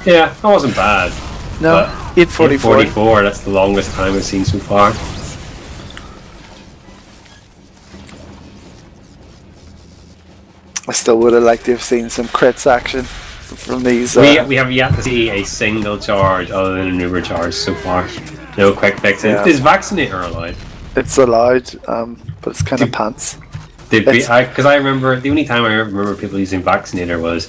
Yeah, that wasn't bad. No, 8:44. 8:44, that's the longest time we've seen so far. I still would have liked to have seen some crits action from these. We have yet to see a single charge other than an Uber charge so far. No quick fixing. Yeah. Is Vaccinator allowed? It's allowed, but it's kind of pants. Because I remember, the only time I remember people using Vaccinator was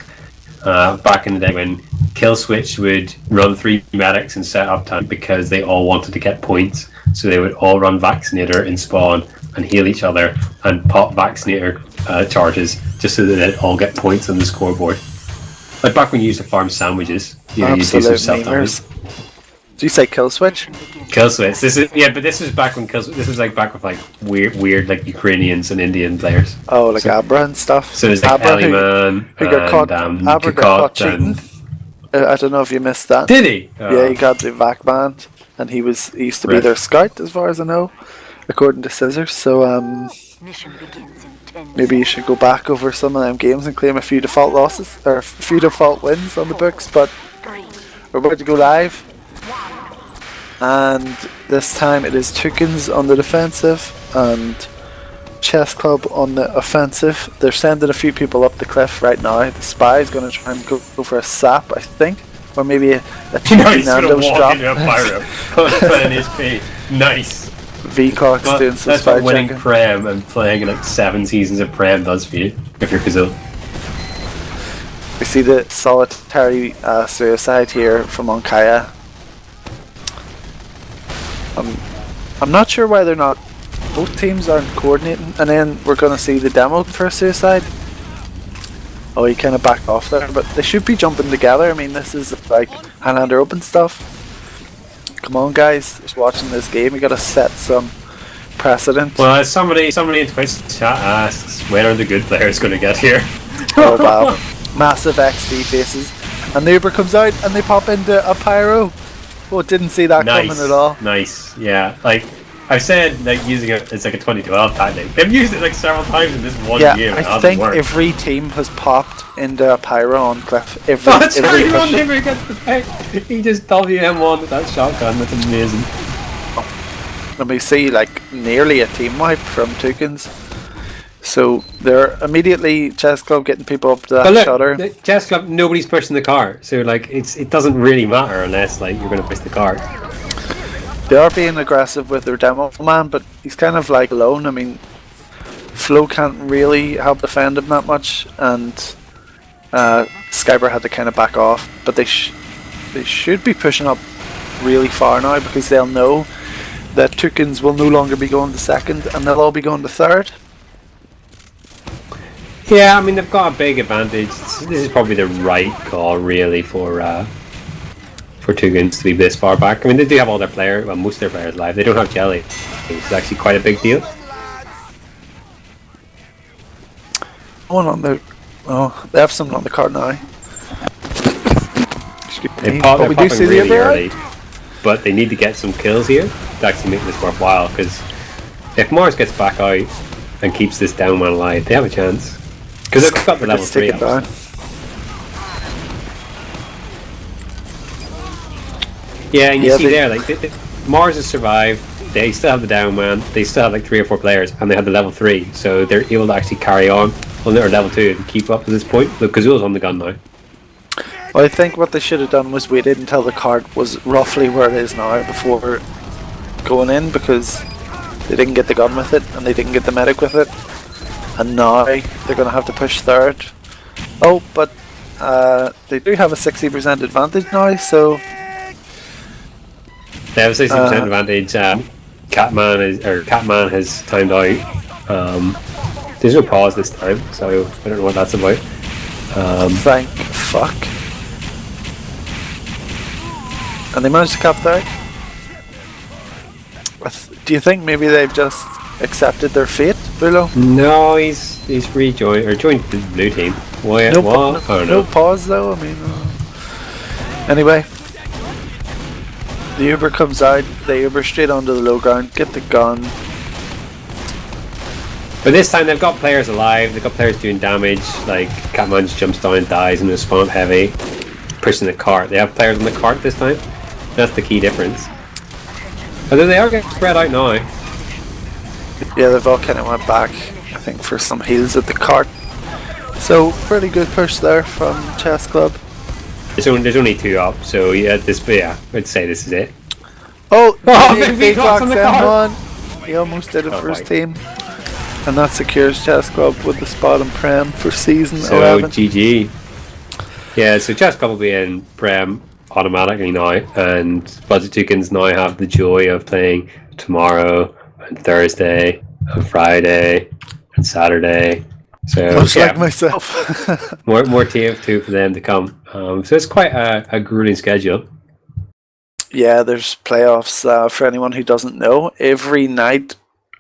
back in the day when Kill Switch would run 3 medics and set up time because they all wanted to get points. So they would all run Vaccinator in spawn and heal each other and pop Vaccinator charges, just so that they all get points on the scoreboard. Like back when you used to farm sandwiches, you do some Absolute self-damage. memers. Do you say kill switch? Kill switch. But this was back when this was like back with like weird like Ukrainians and Indian players. Oh, like Abra and stuff. So there's like Abra Eliman who got caught. and Abra got caught Kakot cheating. I don't know if you missed that. Did he? Oh. Yeah, he got the vac banned, and he used to be Right. their scout, as far as I know, according to Scissors. So Mission begins in 10 maybe you should go back over some of them games and claim a few default losses or a few default wins on the books. But we're about to go live, and this time it is Toucans on the defensive and Chessclub on the offensive. They're sending a few people up the cliff right now. The spy is going to try and go for a sap, I think, or maybe a No, he's gonna Nando's walk drop. into a pyro. Playing his feet. Nice. VCOX But doing some that's spy what winning checking. Prem and playing in like 7 seasons of Prem does for you, if you're Kazil. We see the solitary suicide here from Onkaya. I'm not sure why they're not. Both teams aren't coordinating, and then we're going to see the demo for suicide. Oh, he kind of backed off there, but they should be jumping together. I mean, this is like Highlander Open stuff. Come on, guys, just watching this game, you got to set some precedent. Well, as somebody in Twitch chat asks, when are the good players going to get here? Oh wow, massive XD faces, and the Uber comes out and they pop into a pyro. Oh, didn't see that Nice, coming at all. nice, yeah. Like I've said, like using it, it's like a 2012 tactic. They've used it like several times in this one Yeah, game. And it I hasn't think worked. every team has popped into a pyro on cliff. Every That's every right, push. Ron never gets the pick. He just WM1 with that shotgun. That's amazing. And we see like nearly a team wipe from Toucans. So they're immediately Chessclub getting people up to that But look, shutter. the Chess Club, nobody's pushing the car, so like it doesn't really matter unless like you're going to push the car. They are being aggressive with their demo man, but he's kind of like alone. I mean, Flo can't really help defend him that much, and Skyber had to kind of back off. But they should be pushing up really far now, because they'll know that Toucans will no longer be going to second, and they'll all be going to third. Yeah, I mean they've got a big advantage. This is probably the right call, really, for Toucans to be this far back. I mean, they do have all their players, well, most of their players live. They don't have Jelly, which is actually quite a big deal. One on the, oh, they have something on the card now. They're But we do popping see the really other early, but they need to get some kills here to actually make this worthwhile. Because if Mars gets back out and keeps this down man alive, they have a chance. Because they've got the level Let's take 3 it down. Yeah, and you Yeah, see they- there, like Mars has survived. They still have the down man. They still have like 3 or 4 players, and they have the level 3, so they're able to actually carry on their level 2 and keep up to this point. Look, Kazul's on the gun now. Well, I think what they should have done was waited until the card was roughly where it is now before going in, because they didn't get the gun with it and they didn't get the medic with it, and now they're going to have to push third. Oh, but they do have a 60% advantage now, so They have a 60% advantage. Catman has timed out. There's no pause this time, so I don't know what that's about. thank fuck. And they managed to cap third. Do you think maybe they've just accepted their fate, Bulow? No, he's rejoined or joined the blue team. Why? No, what? Oh no no. pause though. I mean, anyway, the Uber comes out. They Uber straight onto the low ground, get the gun. But this time they've got players alive. They've got players doing damage. Like Catman just jumps down, dies, and is spawned heavy, pushing the cart. They have players on the cart this time. That's the key difference. Although they are getting spread out now. Yeah, they've all kind of went back, I think, for some heals at the cart. So pretty good push there from Chessclub. There's only 2 up, so yeah, I'd say this is it. Oh, Big Vcox on the cart. M1. He almost did it Oh, for his right. team, and that secures Chessclub with the spot in Prem for season So 11. GG. Yeah, so Chess Club will be in Prem automatically now, and Budget Toucans now have the joy of playing tomorrow and Thursday and Friday and Saturday So Much yeah, like myself. more TF2 for them to come. So it's quite a grueling schedule. Yeah, there's playoffs for anyone who doesn't know. Every night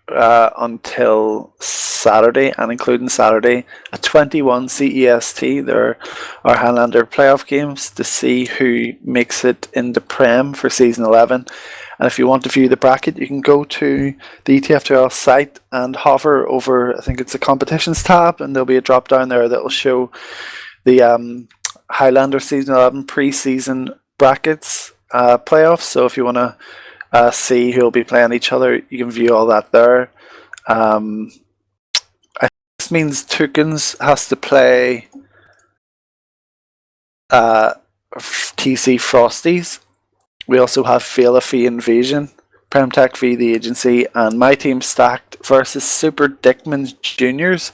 until Saturday, and including Saturday, at 21 CEST, there are Highlander playoff games to see who makes it into Prem for season 11. And if you want to view the bracket, you can go to the ETF2L site and hover over, I think it's the competitions tab, and there'll be a drop down there that will show the Highlander season 11 preseason brackets playoffs. So if you want to see who'll be playing each other, you can view all that there. This means Toucans has to play TC Frosties. We also have Fela v Invasion, Premtech v The Agency, and my team stacked versus Super Dickman's Juniors.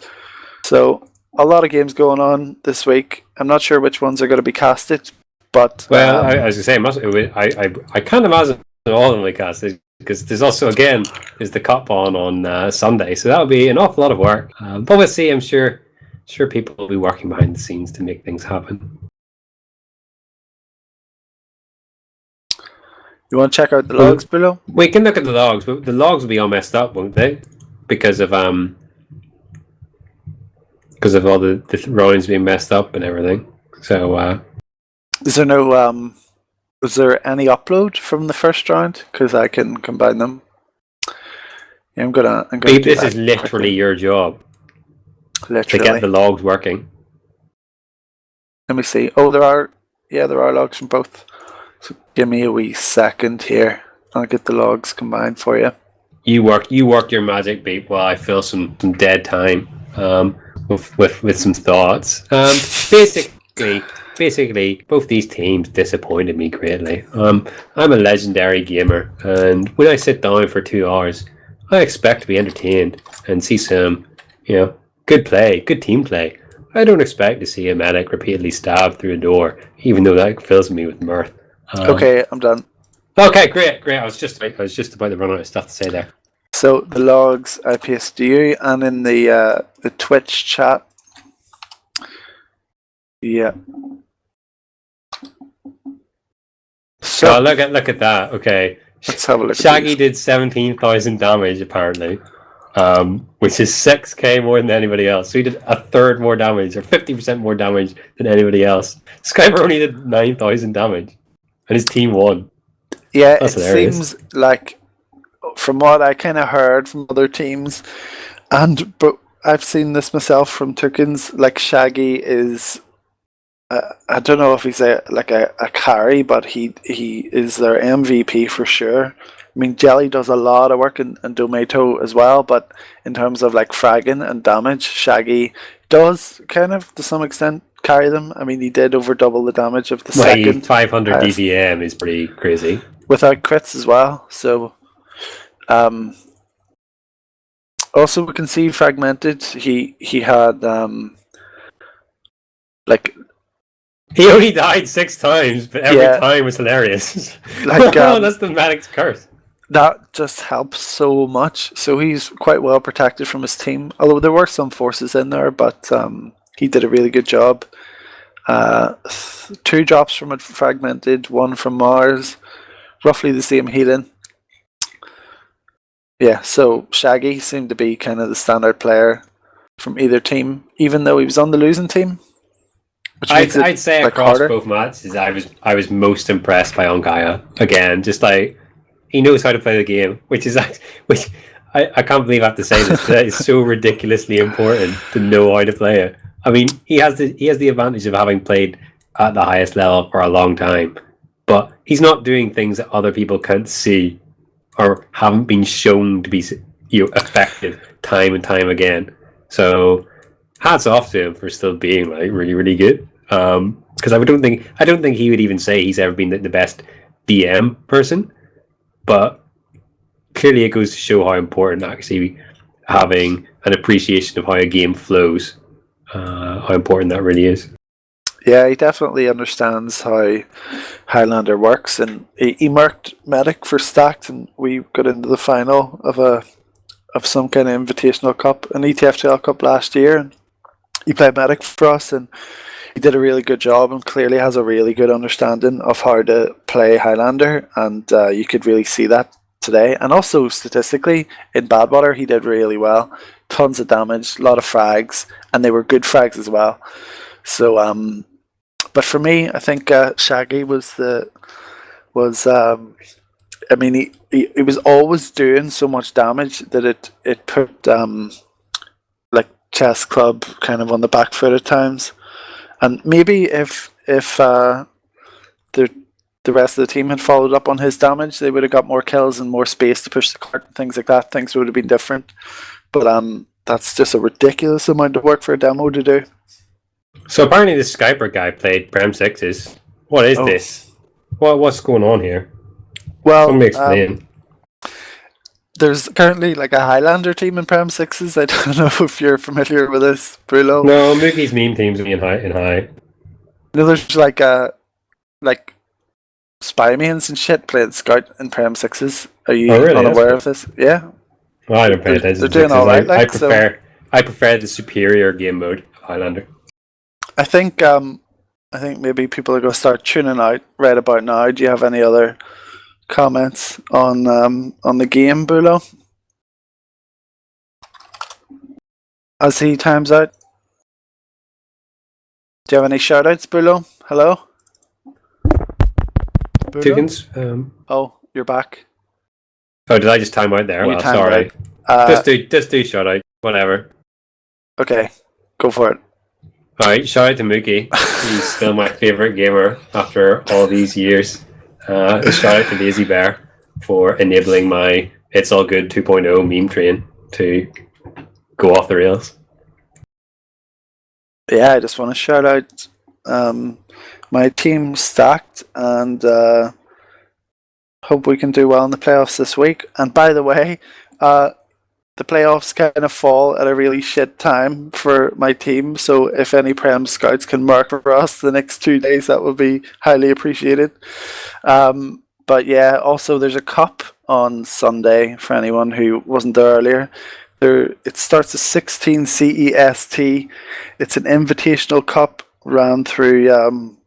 So a lot of games going on this week. I'm not sure which ones are going to be casted, but well, I was going to say, I can't imagine all of them will be casted, because there's also again is the cup on Sunday, so that'll be an awful lot of work. But we'll see. I'm sure people will be working behind the scenes to make things happen. You want to check out the logs below? We can look at the logs, but the logs will be all messed up, won't they? Because of all the rounds being messed up and everything. So is there no was there any upload from the first round? Because I can combine them. Yeah, I'm gonna Babe, this is literally your job. Literally. To get the logs working. Let me see. Oh, there are logs from both. So give me a wee second here. I'll get the logs combined for you. You work your magic, babe, while I fill some dead time with some thoughts. Basically, both these teams disappointed me greatly. I'm a legendary gamer, and when I sit down for 2 hours, I expect to be entertained and see some, good play, good team play. I don't expect to see a medic repeatedly stabbed through a door, even though that fills me with mirth. Okay, I'm done. Okay, great. I was just about to run out of stuff to say there. So the logs I pasted to you, and in the Twitch chat. Yeah. So look at that. Okay, let's have a look. Shaggy did 17,000 damage apparently, which is 6k more than anybody else. So he did a third more damage, or 50% more damage than anybody else. Skyper only did 9,000 damage, and his team won. Yeah, That's it hilarious. seems like, from what I kind of heard from other teams, but I've seen this myself from Toucans, like Shaggy is. I don't know if he's a carry, but he is their MVP for sure. I mean, Jelly does a lot of work, and Domato as well, but in terms of like fragging and damage, Shaggy does kind of, to some extent, carry them. I mean, he did over double the damage of the second. 500 DPM is pretty crazy. Without crits as well, so... also, we can see Fragmented, he had... He only died 6 times, but every time was hilarious. That's the Maddox curse. That just helps so much. So he's quite well protected from his team. Although there were some forces in there, but he did a really good job. 2 drops from it Fragmented, 1 from Mars. Roughly the same healing. Yeah, so Shaggy seemed to be kind of the standout player from either team, even though he was on the losing team. I'd say across both matches, I was most impressed by Ongaya. Again, just like he knows how to play the game, which I can't believe I have to say this. That is so ridiculously important to know how to play it. I mean, he has the advantage of having played at the highest level for a long time, but he's not doing things that other people can't see or haven't been shown to be effective time and time again. So hats off to him for still being like really, really good. Because I don't think he would even say he's ever been the best DM person, but clearly it goes to show how important actually having an appreciation of how a game flows, how important that really is. Yeah, he definitely understands how Highlander works, and he marked Medic for stacked, and we got into the final of some kind of invitational cup, an ETF2L cup last year. And he played medic for us, and he did a really good job, and clearly has a really good understanding of how to play Highlander, and you could really see that today. And also statistically, in Badwater, he did really well. Tons of damage, a lot of frags, and they were good frags as well. So, but for me, I think Shaggy I mean, he was always doing so much damage that it put like Chessclub kind of on the back foot at times. And maybe if the rest of the team had followed up on his damage, they would have got more kills and more space to push the cart and things like that. Things would have been different. But that's just a ridiculous amount of work for a demo to do. So apparently the Skyper guy played Prem 6s. What is this? What's going on here? Well, Somebody explain. There's currently like a Highlander team in Prem 6s. I don't know if you're familiar with this, Bulow. No, Mookie's meme team's in high. No, there's like spy mains and shit playing Scout in Prem 6s. Are you really? unaware of this? Yeah. Well, I don't pay attention. They're doing all right. I prefer the superior game mode of Highlander. I think maybe people are going to start tuning out right about now. Do you have any other comments on the game, Bulow? As he times out. Do you have any shout outs, Bulow? Hello? Bulow? Toucans. Oh, you're back. Oh, did I just time out there? You Well, timed sorry. out. Just do shout out. Whatever. Okay, go for it. Alright, shout out to Mookie. He's still my favourite gamer after all these years. Shout out to Lazy Bear for enabling my It's All Good 2.0 meme train to go off the rails. Yeah, I just want to shout out my team stacked, and hope we can do well in the playoffs this week. And by the way, the playoffs kind of fall at a really shit time for my team, so if any Prem scouts can mark for us the next 2 days, that would be highly appreciated. But yeah, also there's a cup on Sunday for anyone who wasn't there earlier. It starts at 16 CEST. It's an invitational cup ran through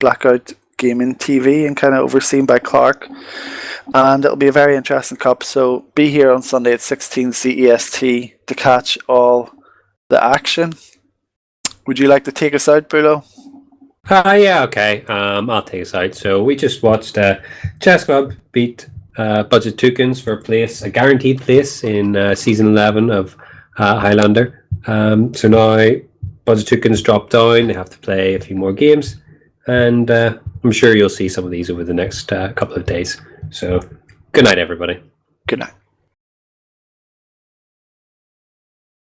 Blackout Gaming TV and kind of overseen by Clark. And it'll be a very interesting cup, so be here on Sunday at 16 CEST to catch all the action. Would you like to take us out, Bulow? Yeah, okay. I'll take us out. So we just watched Chessclub beat Budget Toucans for a guaranteed place in season 11 of Highlander. So now Budget Toucans drop down. They have to play a few more games, and I'm sure you'll see some of these over the next couple of days. So good night, everybody. Good night.